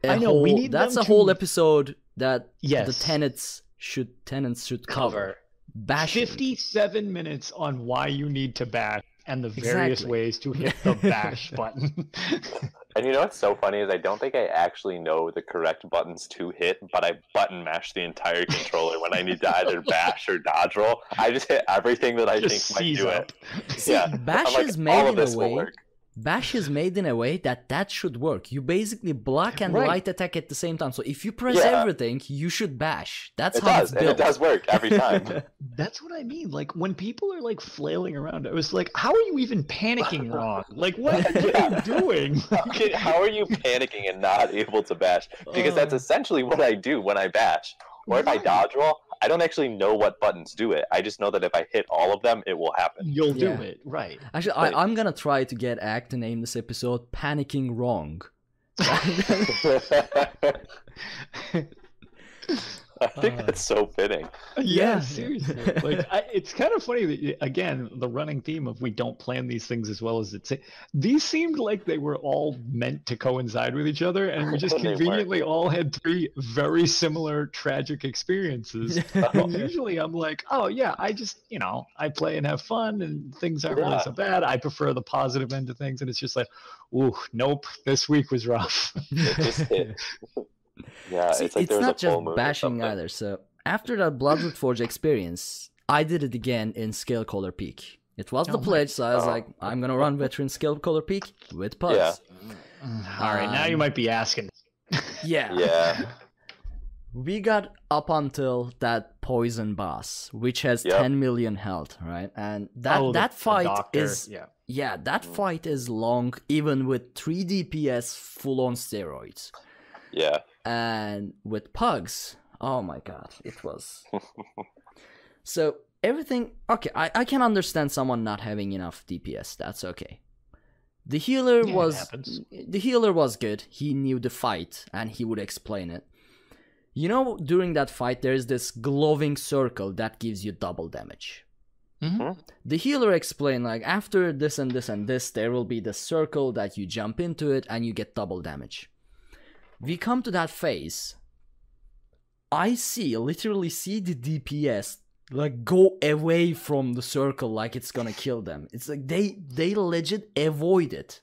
a whole episode that the tenants should cover. Bashing. 57 minutes on why you need to bash and the various ways to hit the bash button. And you know what's so funny is I don't think I actually know the correct buttons to hit, but I button mash the entire controller when I need to either bash or dodge roll. I just hit everything that I think might do it. See, Bash is made in a way. Bash is made in a way that should work. You basically block and light attack at the same time. So if you press everything, you should bash. That's how it's built. And it does work every time. That's what I mean. Like when people are like flailing around, I was like, how are you even panicking wrong? Like what are you doing? How are you panicking and not able to bash? Because that's essentially what I do when I bash. Or if I dodge roll, I don't actually know what buttons do it. I just know that if I hit all of them, it will happen. You'll do Yeah. it, right? Actually, I'm gonna try to get Ag to name this episode "Panicking Wrong." I think that's so fitting. Yeah, seriously. Like, it's kind of funny that, again, the running theme of we don't plan these things as well as it's. These seemed like they were all meant to coincide with each other, and we just They conveniently all had 3 very similar tragic experiences. And usually I'm like, oh yeah, I just, I play and have fun, and things aren't really so bad. I prefer the positive end of things, and it's just like, ooh, nope, this week was rough. It just hit. Yeah, See, it's like it's there's not a full just moon or bashing something. either. So after that Bloodroot Forge experience, I did it again in Scalecaller Peak. It was the pledge, so I was like, I'm gonna run Veteran Scalecaller Peak with pugs. Yeah. All right, now you might be asking. Yeah. Yeah. We got up until that poison boss, which has Yep. 10 million health, right? And that fight is that fight is long, even with 3 DPS full on steroids. Yeah. And with pugs, oh my god, it was. So everything okay. I can understand someone not having enough DPS. That's okay. The healer was good. He knew the fight and he would explain it. During that fight, there is this glowing circle that gives you double damage. Mm-hmm. The healer explained, like, after this and this and this, there will be the circle that you jump into it and you get double damage. We come to that phase. I literally see the DPS like go away from the circle like it's gonna kill them. It's like they legit avoid it.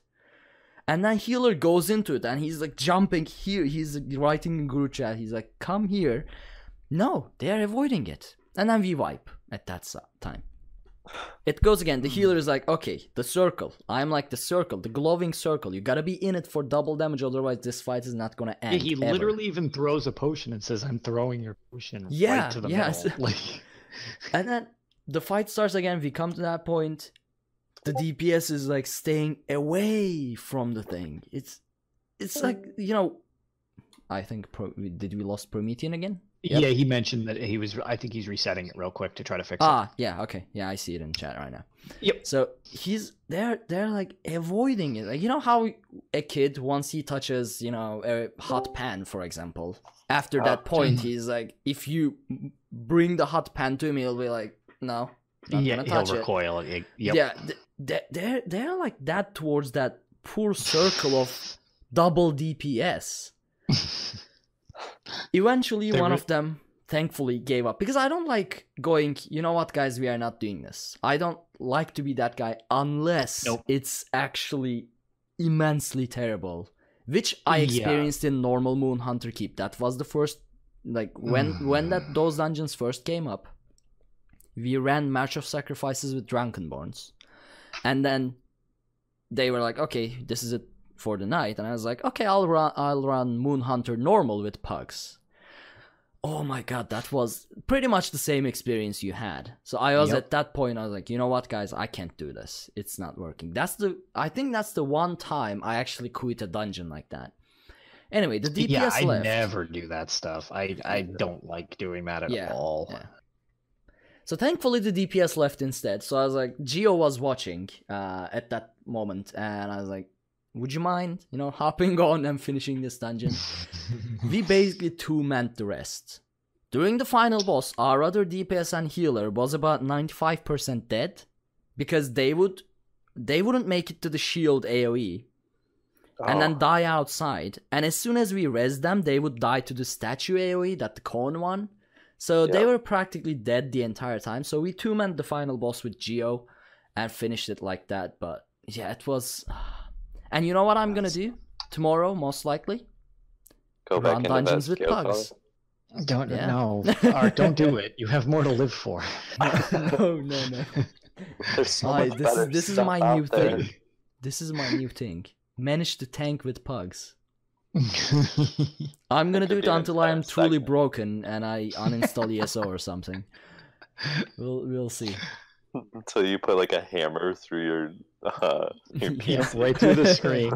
And then healer goes into it and he's like jumping here. He's writing in group chat. He's like, come here. No, they are avoiding it. And then we wipe at that time. It goes again. The healer is like, okay, the circle. I'm like the circle, the glowing circle. You gotta be in it for double damage, otherwise this fight is not gonna end. Yeah, he ever. literally even throws a potion and says, I'm throwing your potion right to the middle. Like... And then the fight starts again. We come to that point. The DPS is like staying away from the thing. It's like, I think, did we lost Promethean again? Yep. Yeah, he mentioned that I think he's resetting it real quick to try to fix it. Yeah, okay. Yeah, I see it in chat right now. Yep. So they're like avoiding it. Like, how a kid, once he touches, a hot pan, for example, after that point, he's like, if you bring the hot pan to him, he'll be like, no, not gonna touch he'll recoil. Yep. Yeah, they're like that towards that poor circle of double DPS. Eventually, one of them thankfully gave up, because I don't like going, you know what, guys, we are not doing this. I don't like to be that guy unless it's actually immensely terrible, which I experienced in normal Moon Hunter Keep. That was the first, like, when those dungeons first came up, we ran March of Sacrifices with Drunkenborns, and then they were like, okay, this is it for the night, and I was like, okay, I'll run Moon Hunter normal with pugs. Oh my god, that was pretty much the same experience you had. So I was at that point, I was like, you know what, guys, I can't do this. It's not working. I think that's the one time I actually quit a dungeon like that. Anyway, the DPS left. I never do that stuff. I don't like doing that at all. Yeah. So thankfully the DPS left instead. So I was like, Geo was watching at that moment, and I was like, would you mind, hopping on and finishing this dungeon? We basically two-manned the rest. During the final boss, our other DPS and healer was about 95% dead, because they wouldn't make it to the shield AoE and then die outside. And as soon as we res them, they would die to the statue AoE, that the cone one. So they were practically dead the entire time. So we two-manned the final boss with Geo and finished it like that. But yeah, it was... And you know what I'm gonna do tomorrow, most likely? Go back into dungeons with pugs. Don't Art, don't do it. You have more to live for. No. There's so much This is my new thing. This is my new thing. Manage the tank with pugs. I'm gonna do it until I am truly broken and I uninstall ESO or something. We'll see. Until you put like a hammer through your PC. Right through the screen.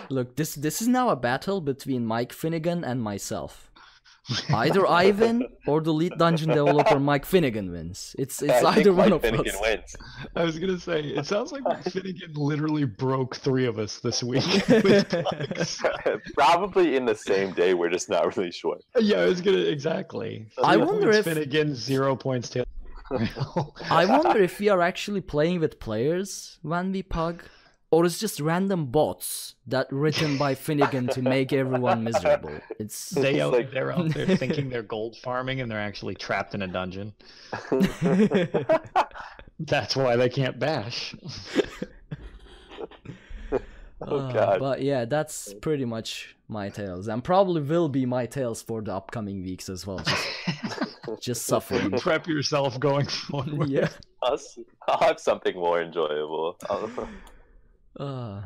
Look, this is now a battle between Mike Finnegan and myself. Either I win or the lead dungeon developer Mike Finnegan wins. It's I either think one Mike of Finnegan us. wins. I was gonna say, it sounds like Finnegan literally broke 3 of us this week with plugs. Probably in the same day. We're just not really sure. Yeah, I was gonna exactly. I 3 wonder points if- Finnegan, 0 points Taylor. I wonder if we are actually playing with players when we pug, or it's just random bots that written by Finnegan to make everyone miserable. It's They're out like- there thinking they're gold farming and they're actually trapped in a dungeon. That's why they can't bash. Oh god. But yeah, that's pretty much my tales, and probably will be my tales for the upcoming weeks as well. Just suffering. Prep yourself going forward. Yeah. I'll have something more enjoyable. Uh,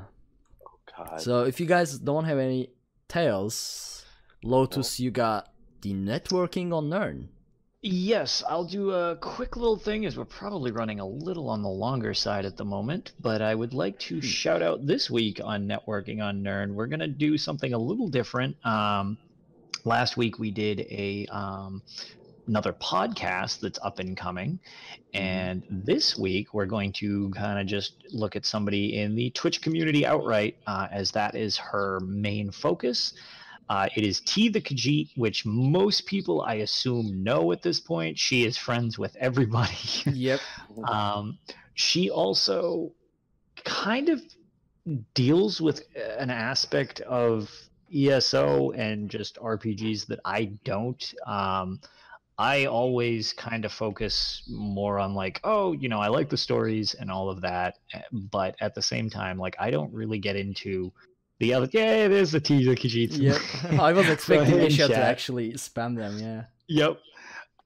God. so if you guys don't have any tales, Lotus, you got the networking on Nirn. Yes, I'll do a quick little thing as we're probably running a little on the longer side at the moment, but I would like to shout out this week on networking on Nirn. We're going to do something a little different. Last week we did another podcast that's up and coming, and this week we're going to kind of just look at somebody in the Twitch community outright, as that is her main focus. It is T the Khajiit, which most people, I assume, know at this point. She is friends with everybody. Yep. She also kind of deals with an aspect of ESO and just RPGs that I don't. I always kind of focus more on like, oh, you know, I like the stories and all of that, but at the same time, like, I don't really get into the other. Yeah, there's the T the Khajiit. Yep. I was expecting hey, Isha to chat. actually spam them. Yeah.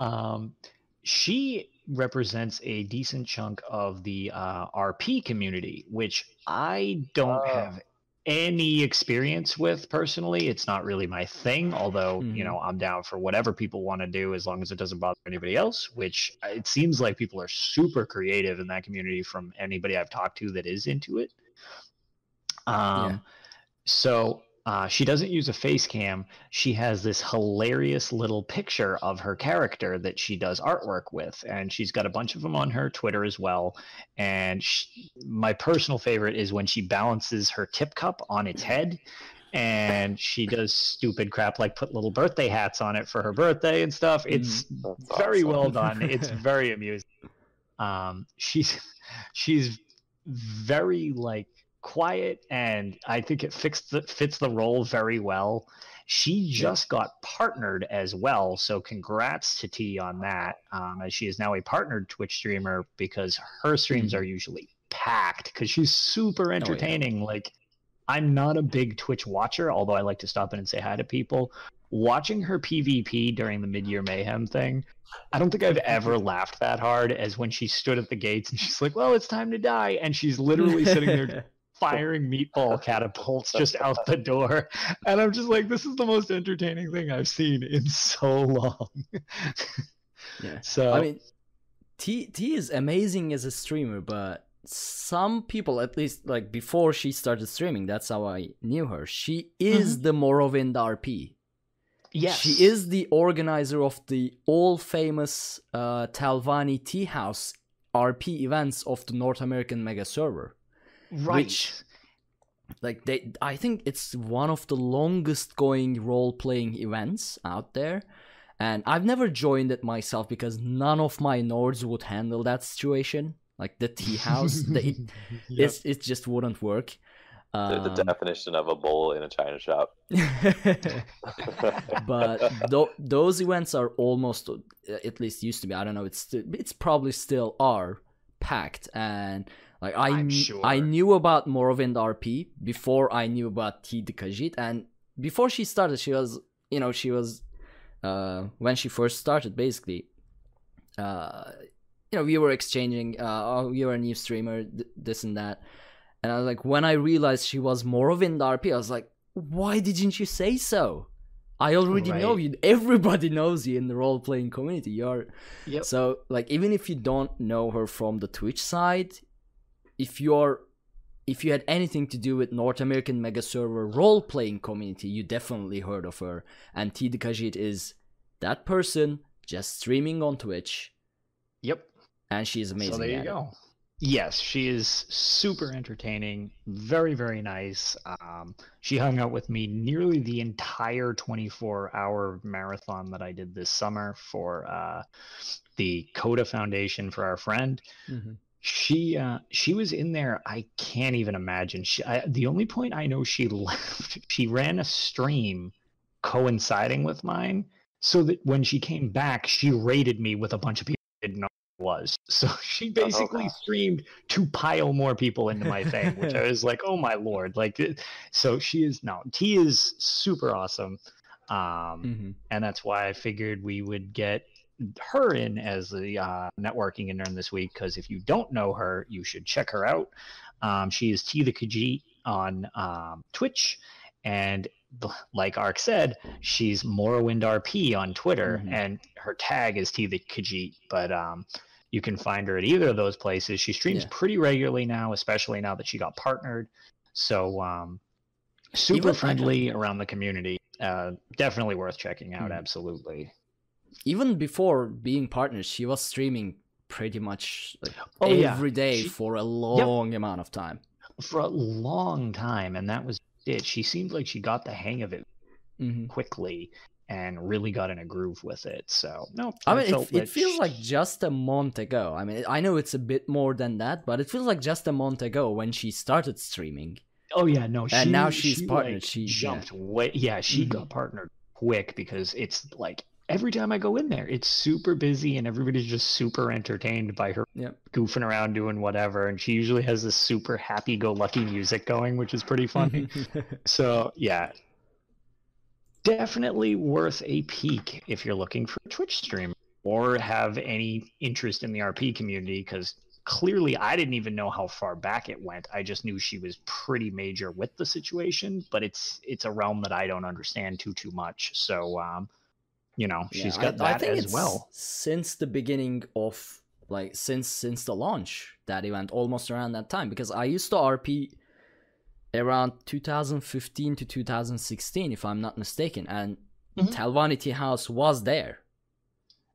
Yep. She represents a decent chunk of the RP community, which I don't have any experience with personally. It's not really my thing, although, you know, I'm down for whatever people want to do as long as it doesn't bother anybody else, which it seems like people are super creative in that community from anybody I've talked to that is into it. Yeah. So she doesn't use a face cam. She has this hilarious little picture of her character that she does artwork with, and she's got a bunch of them on her Twitter as well. And my personal favorite is when she balances her tip cup on its head, and she does stupid crap like put little birthday hats on it for her birthday and stuff. It's very well done. It's very amusing. She's very like quiet, and I think it fits the role very well. She just got partnered as well, so congrats to T on that, as she is now a partnered Twitch streamer, because her streams are usually packed because she's super entertaining. Like, I'm not a big Twitch watcher, although I like to stop in and say hi to people. Watching her PvP during the Mid-Year Mayhem thing, I don't think I've ever laughed that hard as when she stood at the gates and she's like, well, it's time to die, and she's literally sitting there firing meatball catapults just out the door, and I'm just like, this is the most entertaining thing I've seen in so long. Yeah. So I mean, T is amazing as a streamer, but some people, at least like before she started streaming, that's how I knew her. She is the Morrowind RP. yes, She is the organizer of the all famous Talvani Tea House RP events of the North American mega server. right. Which, like, I think it's one of the longest going role playing events out there, and I've never joined it myself because none of my Nords would handle that situation. Like the tea house, it just wouldn't work. The definition of a bowl in a china shop. But those events are almost, at least used to be. I don't know. It's probably still are packed, and like I'm sure. I knew about Morrowind RP before I knew about T the Khajiit, and before she started, she was when she first started, basically, we were exchanging, oh, you're a new streamer, this and that. And I was like, when I realized she was Morrowind RP, I was like, why didn't you say so? I already know you. Everybody knows you in the role-playing community. Yep. So, like, even if you don't know her from the Twitch side, if you had anything to do with North American mega server role-playing community, you definitely heard of her. And T the Khajiit is that person just streaming on Twitch. Yep. And she's amazing. So there you go. Yes, she is super entertaining, very, very nice. She hung out with me nearly the entire 24-hour marathon that I did this summer for the Coda Foundation for our friend. Mm-hmm. She was in there. I can't even imagine. The only point I know she left, she ran a stream coinciding with mine, so that when she came back, she raided me with a bunch of people I didn't know who it was. So she basically streamed to pile more people into my thing, which I was like, oh my lord! Like, so T is super awesome, and that's why I figured we would get her in as the networking intern this week, because if you don't know her, you should check her out. She is T the Khajiit on Twitch, and like Ark said, she's Morrowind RP on Twitter, and her tag is T the Khajiit, but you can find her at either of those places. She streams pretty regularly now, especially now that she got partnered, so super friendly around the community. Definitely worth checking out. Absolutely. Even before being partners, she was streaming pretty much every day for a long amount of time. For a long time, and that was it. She seemed like she got the hang of it quickly and really got in a groove with it. So, no. I mean, it feels like just a month ago. I mean, I know it's a bit more than that, but it feels like just a month ago when she started streaming. Oh, yeah, no. And now she's partnered. Like, she jumped way. Yeah, she got partnered quick because it's like, every time I go in there, it's super busy and everybody's just super entertained by her goofing around doing whatever. And she usually has this super happy-go-lucky music going, which is pretty funny. So, yeah. Definitely worth a peek if you're looking for a Twitch stream or have any interest in the RP community, because clearly I didn't even know how far back it went. I just knew she was pretty major with the situation, but it's a realm that I don't understand too much. So, she's got that as well. Since the beginning of, since the launch, that event, almost around that time, because I used to RP around 2015 to 2016, if I'm not mistaken, and Telvanity House was there.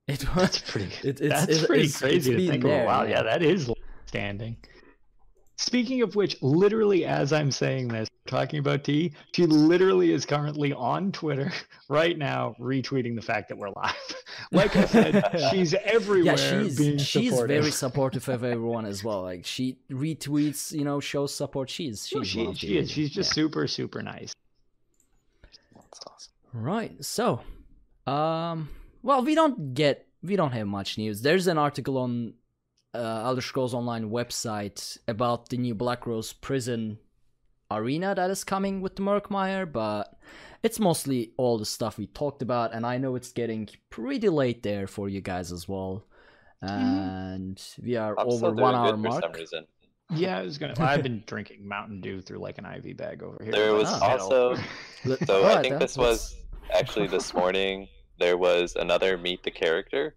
It was that's pretty crazy to think about. Wow, yeah, that is standing. Speaking of which, literally as I'm saying this, talking about T, she literally is currently on Twitter right now retweeting the fact that we're live. Like I said, she's everywhere. Yeah, she's very supportive of everyone as well. Like, she retweets, shows support. She is. She's just super, super nice. That's awesome. Right. So, well, we don't have much news. There's an article on Elder Scrolls Online website about the new Blackrose prison arena that is coming with the Murkmire, but it's mostly all the stuff we talked about, and I know it's getting pretty late there for you guys as well, and we are over 1 hour mark. For some reason. Yeah, I've been drinking Mountain Dew through like an IV bag over here. There was also, so I think this was actually this morning. There was another Meet the Character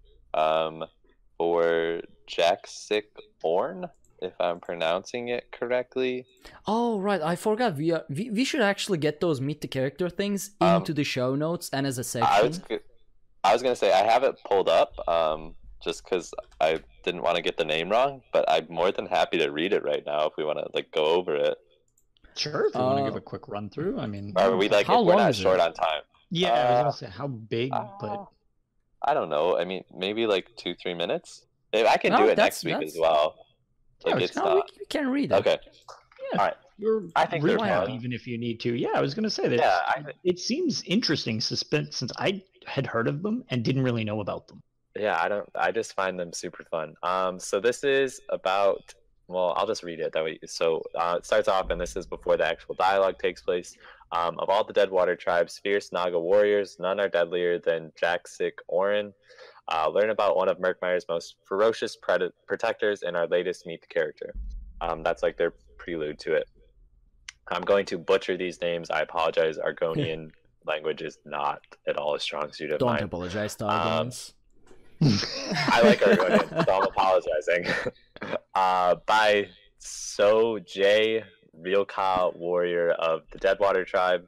for Jaxic Orn, if I'm pronouncing it correctly. Oh, right. I forgot. We should actually get those Meet the Character things into the show notes and as a section. I was going to say, I have it pulled up just because I didn't want to get the name wrong, but I'm more than happy to read it right now if we want to go over it. Sure, if you want to give a quick run through. I mean, are we if we're not short on time? Yeah, I was going to say, how big, but... I don't know. I mean, maybe 2-3 minutes. I can do it next week as well. We can read it. Okay. Yeah, all right. I think they're fun. Even if you need to. Yeah, I was going to say that. Yeah, it seems interesting since I had heard of them and didn't really know about them. Yeah, I just find them super fun. So this is about. Well, I'll just read it that way. So it starts off, and this is before the actual dialogue takes place. Of all the Deadwater tribes, fierce Naga warriors, none are deadlier than Jaxic Orn. Learn about one of Murkmire's most ferocious protectors in our latest Meet the Character. That's their prelude to it. I'm going to butcher these names. I apologize. Argonian language is not at all a strong suit of mine. Don't apologize to Argonians. I like Argonian, so I'm apologizing. By So J, Realka, warrior of the Deadwater tribe.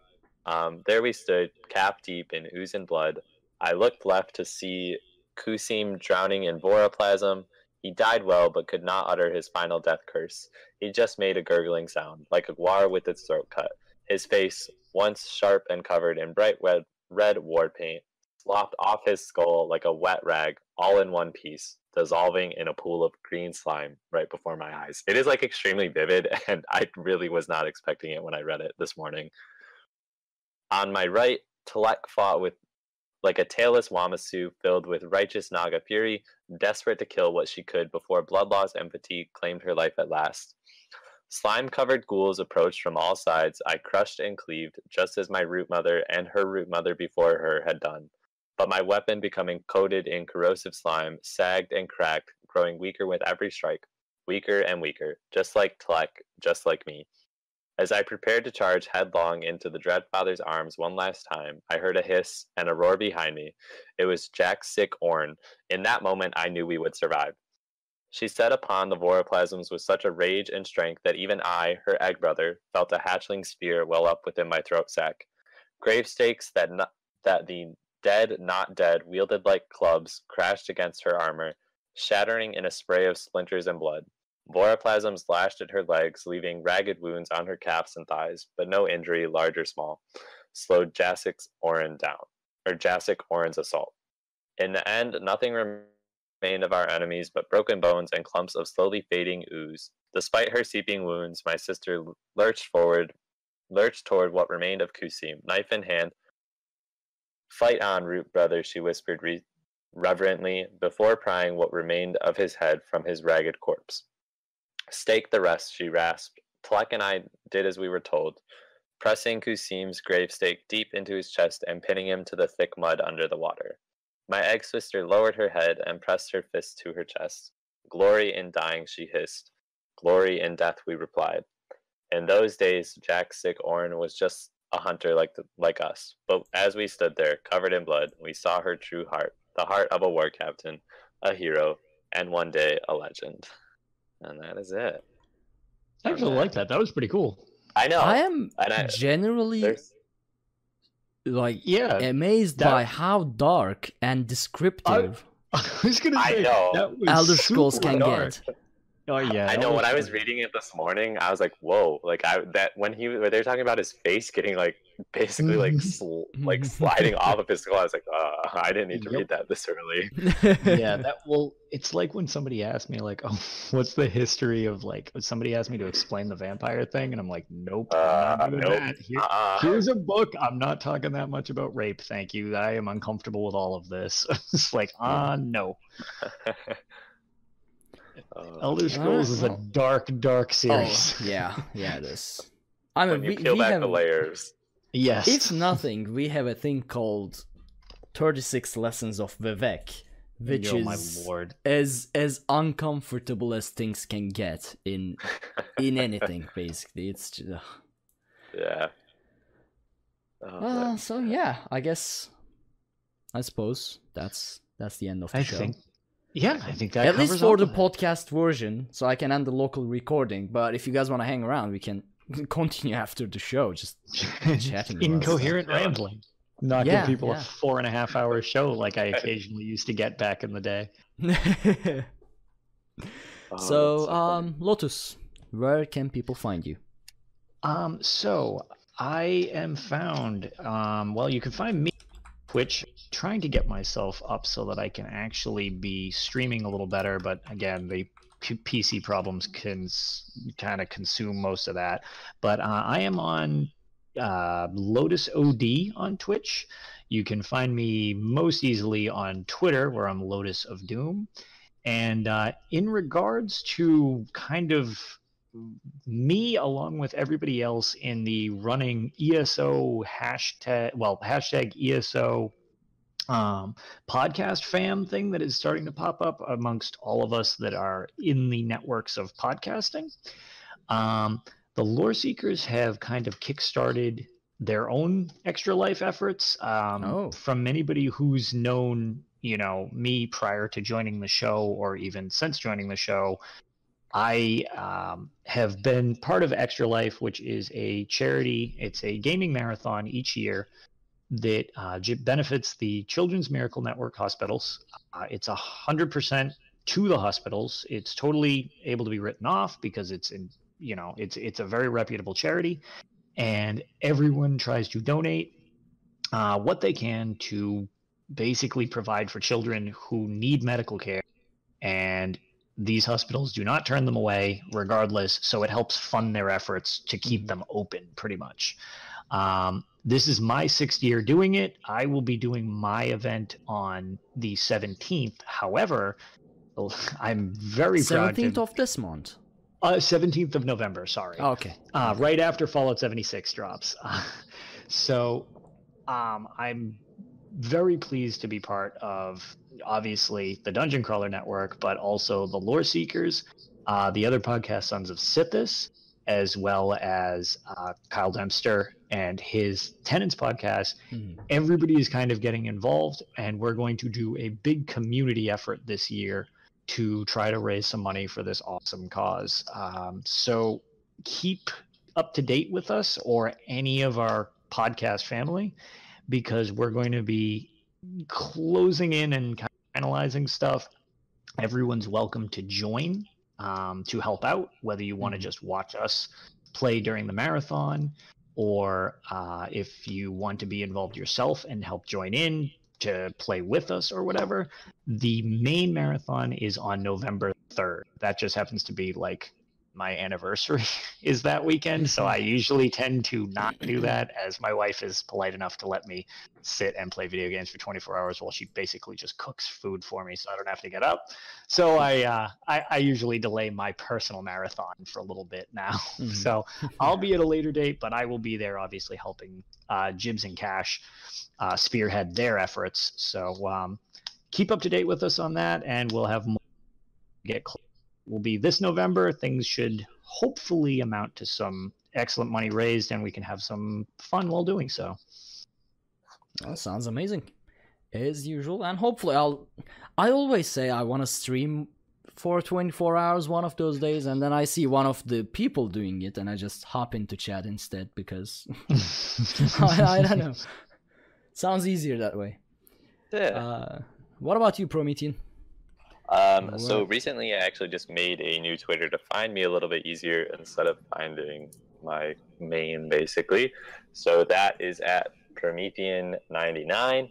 There we stood, cap deep in ooze and blood, I looked left to see Kusim drowning in Voraplasm. He died well, but could not utter his final death curse. He just made a gurgling sound, like a guar with its throat cut. His face, once sharp and covered in bright red war paint, slopped off his skull like a wet rag, all in one piece, dissolving in a pool of green slime right before my eyes. It is like extremely vivid, and I really was not expecting it when I read it this morning. On my right, Pluck fought with like a tailless Wamasu filled with righteous Naga fury, desperate to kill what she could before blood loss and fatigue claimed her life at last. Slime-covered ghouls approached from all sides. I crushed and cleaved, just as my root mother and her root mother before her had done. But my weapon, becoming coated in corrosive slime, sagged and cracked, growing weaker with every strike. Weaker and weaker, just like Pluck, just like me. As I prepared to charge headlong into the Dreadfather's arms one last time, I heard a hiss and a roar behind me. It was Jack's sick Orn. In that moment, I knew we would survive. She set upon the Voraplasms with such a rage and strength that even I, her egg brother, felt a hatchling spear well up within my throat sac. Grave stakes that the dead not dead wielded like clubs crashed against her armor, shattering in a spray of splinters and blood. Voraplasms lashed at her legs, leaving ragged wounds on her calves and thighs, but no injury, large or small, slowed Jassic's Orin down, or Jassic Orin's assault. In the end, nothing remained of our enemies but broken bones and clumps of slowly fading ooze. Despite her seeping wounds, my sister lurched toward what remained of Kusim, knife in hand. Fight on, root brother, she whispered reverently, before prying what remained of his head from his ragged corpse. Stake the rest, she rasped. Pluck and I did as we were told, pressing Kusim's grave stake deep into his chest and pinning him to the thick mud under the water. My egg-sister lowered her head and pressed her fist to her chest. Glory in dying, she hissed. Glory in death, we replied. In those days, Jack's sick Orin was just a hunter like us, but as we stood there, covered in blood, we saw her true heart, the heart of a war captain, a hero, and one day a legend. And that is it. I actually like that. That was pretty cool. I know. I am generally amazed by how dark and descriptive I was gonna say, that was Elder Scrolls can dark. get. Oh yeah, I know. When I was reading it this morning, I was like, "Whoa!" Like when they're talking about his face getting like basically like sliding off of his skull, I was like, I didn't need to read that this early." Yeah, it's like when somebody asked me like, "Oh, what's the history of like?" Somebody asked me to explain the vampire thing, and I'm like, "Nope, I'm not doing that. Here's a book. I'm not talking that much about rape. Thank you. I am uncomfortable with all of this." It's like, no. Elder Scrolls is a dark series. Oh, yeah, it is. I mean, we peel back the layers. Yes. If nothing, we have a thing called 36 Lessons of Vivek, which is my lord. as uncomfortable as things can get in anything. Basically, it's just, yeah. So yeah, I suppose that's the end of the show. I think that at covers least for the all podcast version, so I can end the local recording. But if you guys want to hang around, we can continue after the show, just chatting. Incoherent rambling, not give people a 4.5-hour show like I occasionally used to get back in the day. So, Lotus, where can people find you? So I am found. Well, you can find me on Twitch, trying to get myself up so that I can actually be streaming a little better, but again, the PC problems can kind of consume most of that. But I am on Lotus OD on Twitch. You can find me most easily on Twitter, where I'm Lotus of Doom. And in regards to kind of me, along with everybody else in the running ESO hashtag ESO podcast fam thing that is starting to pop up amongst all of us that are in the networks of podcasting. The Lore Seekers have kind of kickstarted their own extra life efforts. From anybody who's known, me prior to joining the show, or even since joining the show, I have been part of Extra Life, which is a charity. It's a gaming marathon each year that benefits the Children's Miracle Network hospitals. It's 100% to the hospitals. It's totally able to be written off because it's a very reputable charity, and everyone tries to donate what they can to basically provide for children who need medical care, and these hospitals do not turn them away regardless, so it helps fund their efforts to keep them open pretty much. This is my 6th year doing it. I will be doing my event on the 17th. However, I'm very proud 17th of this month. 17th of November, sorry. Okay. Right after Fallout 76 drops. So I'm very pleased to be part of, obviously, the Dungeon Crawler Network, but also the Lore Seekers, the other podcast, Sons of Sithis, as well as Kyle Dempster and his Tenants podcast. Everybody is kind of getting involved, and we're going to do a big community effort this year to try to raise some money for this awesome cause. So keep up to date with us or any of our podcast family, because we're going to be closing in and kind of analyzing stuff. Everyone's welcome to join to help out, whether you want to just watch us play during the marathon, or if you want to be involved yourself and help join in to play with us or whatever. The main marathon is on November 3rd. That just happens to be like my anniversary is that weekend, so I usually tend to not do that, as my wife is polite enough to let me sit and play video games for 24 hours while she basically just cooks food for me so I don't have to get up. So I usually delay my personal marathon for a little bit now. So I'll be at a later date, but I will be there obviously helping Jibs and Cash spearhead their efforts. So keep up to date with us on that, and we'll have more get close. Will be this November. Things should hopefully amount to some excellent money raised, and we can have some fun while doing so. That sounds amazing, as usual. And hopefully I always say I want to stream for 24 hours one of those days, and then I see one of the people doing it, and I just hop into chat instead, because I don't know. Sounds easier that way. Yeah. What about you, Promethean? So recently I actually just made a new Twitter to find me a little bit easier instead of finding my main, basically. So that is at Promethean99.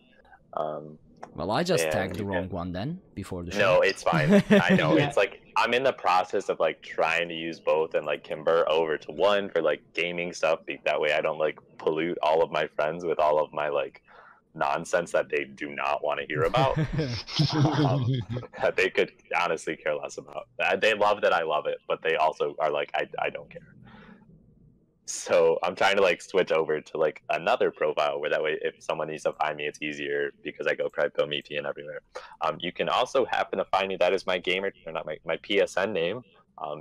Well, I just tagged the wrong one then before the show. No, it's fine. I know. It's like I'm in the process of like trying to use both and like convert over to one for like gaming stuff. That way I don't like pollute all of my friends with all of my like nonsense that they do not want to hear about. That they could honestly care less about. They love that I love it, but they also are like, I don't care. So I'm trying to like switch over to like another profile where that way if someone needs to find me, it's easier because I go Promethean everywhere. You can also happen to find me. That is my gamer, or not my PSN name.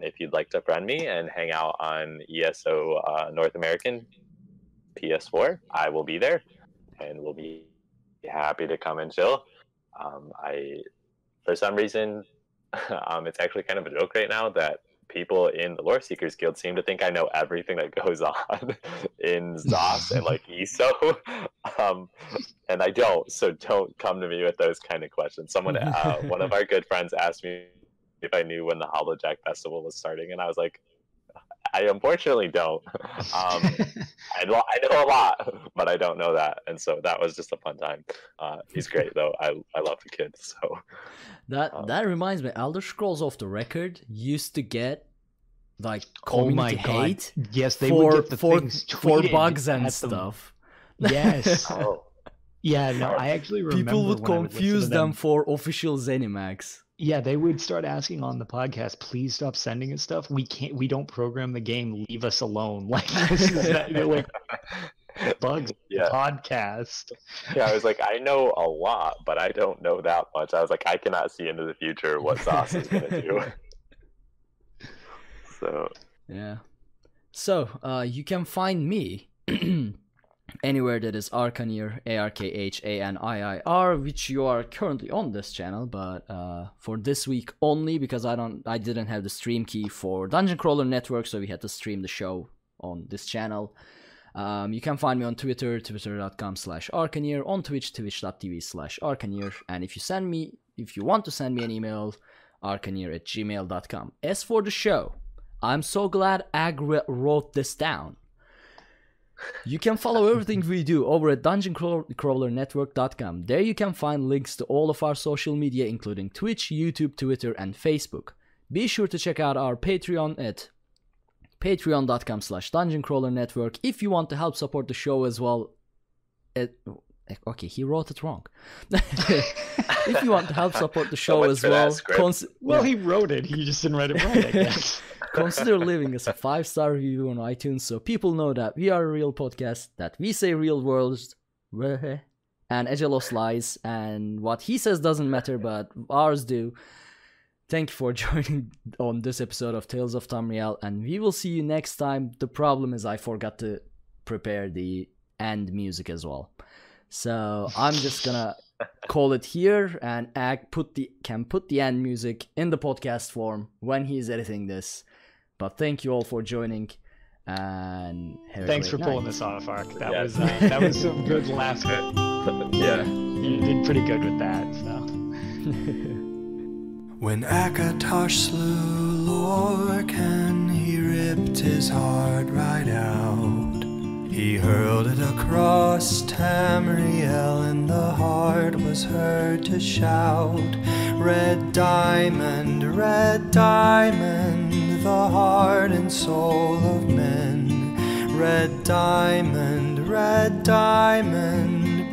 If you'd like to friend me and hang out on ESO North American PS4, I will be there. And we'll be happy to come and chill. For some reason, it's actually kind of a joke right now that people in the Lore Seekers Guild seem to think I know everything that goes on in ZOS and like ESO, and I don't. So don't come to me with those kind of questions. Someone, one of our good friends, asked me if I knew when the Holojack Festival was starting, and I was like, I unfortunately don't. I know a lot, but I don't know that, and so that was just a fun time. He's great though. I love the kid. So that reminds me, Elder Scrolls Off the Record used to get like community hate. Yes, they would get the things for bugs and stuff. Yes. Yeah. No, I actually remember people would confuse them for official ZeniMax. Yeah, they would start asking on the podcast, please stop sending us stuff. We don't program the game. Leave us alone. Like, this is like bugs podcast. Yeah, I was like, I know a lot, but I don't know that much. I was like, I cannot see into the future what ZOS is going to do. So. Yeah. So, you can find me anywhere that is Arkhaniir, ARKHANIIR, which you are currently on this channel, but for this week only, because I didn't have the stream key for Dungeon Crawler Network, so we had to stream the show on this channel. You can find me on Twitter, twitter.com/Arkhaniir, on Twitch, twitch.tv/Arkhaniir, and if you want to send me an email, arkhaniir@gmail.com. As for the show, I'm so glad Ag wrote this down. You can follow everything we do over at dungeoncrawlernetwork.com. There you can find links to all of our social media, including Twitch, YouTube, Twitter, and Facebook. Be sure to check out our Patreon at patreon.com/dungeoncrawlernetwork if you want to help support the show as well. Okay, he wrote it wrong. If you want to help support the show as well, he wrote it. He just didn't write it right, I guess. Consider leaving us a 5-star review on iTunes so people know that we are a real podcast, that we say real words, and Aggelos lies, and what he says doesn't matter, but ours do. Thank you for joining on this episode of Tales of Tamriel, and we will see you next time. The problem is I forgot to prepare the end music as well. So I'm just gonna call it here, and Ag can put the end music in the podcast form when he's editing this. But thank you all for joining, and thanks for pulling this off, Ark. That was some good laughs. Yeah, you did pretty good with that. So. When Akatosh slew Lorcan, he ripped his heart right out. He hurled it across Tamriel, and the heart was heard to shout, red diamond, the heart and soul of men. Red diamond,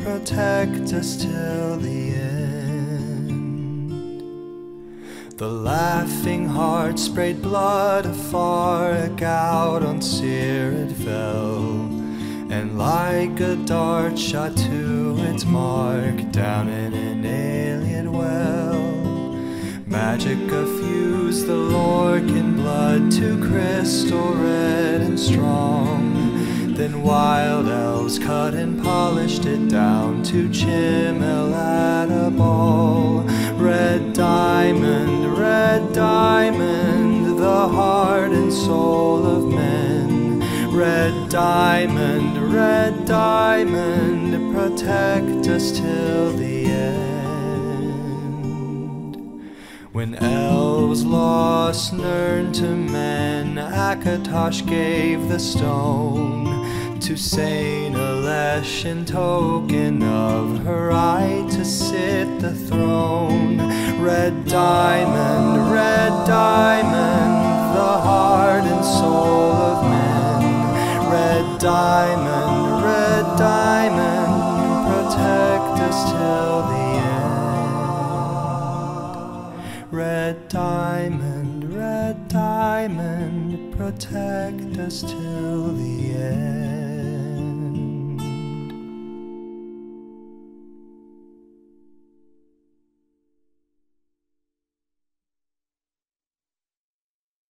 protect us till the end. The laughing heart sprayed blood afar, a gout on Seer it fell, and like a dart shot to its mark down in an alien well. Magica fused the Lorcan blood to crystal red and strong. Then wild elves cut and polished it down to Chimel at a ball. Red diamond, the heart and soul of men. Red diamond, protect us till the end. When elves lost Nirn to men, Akatosh gave the stone to Saint Alesh in token of her right to sit the throne. Red diamond, the heart and soul of men. Red diamond, protect us till the end. Red diamond, protect us till the end.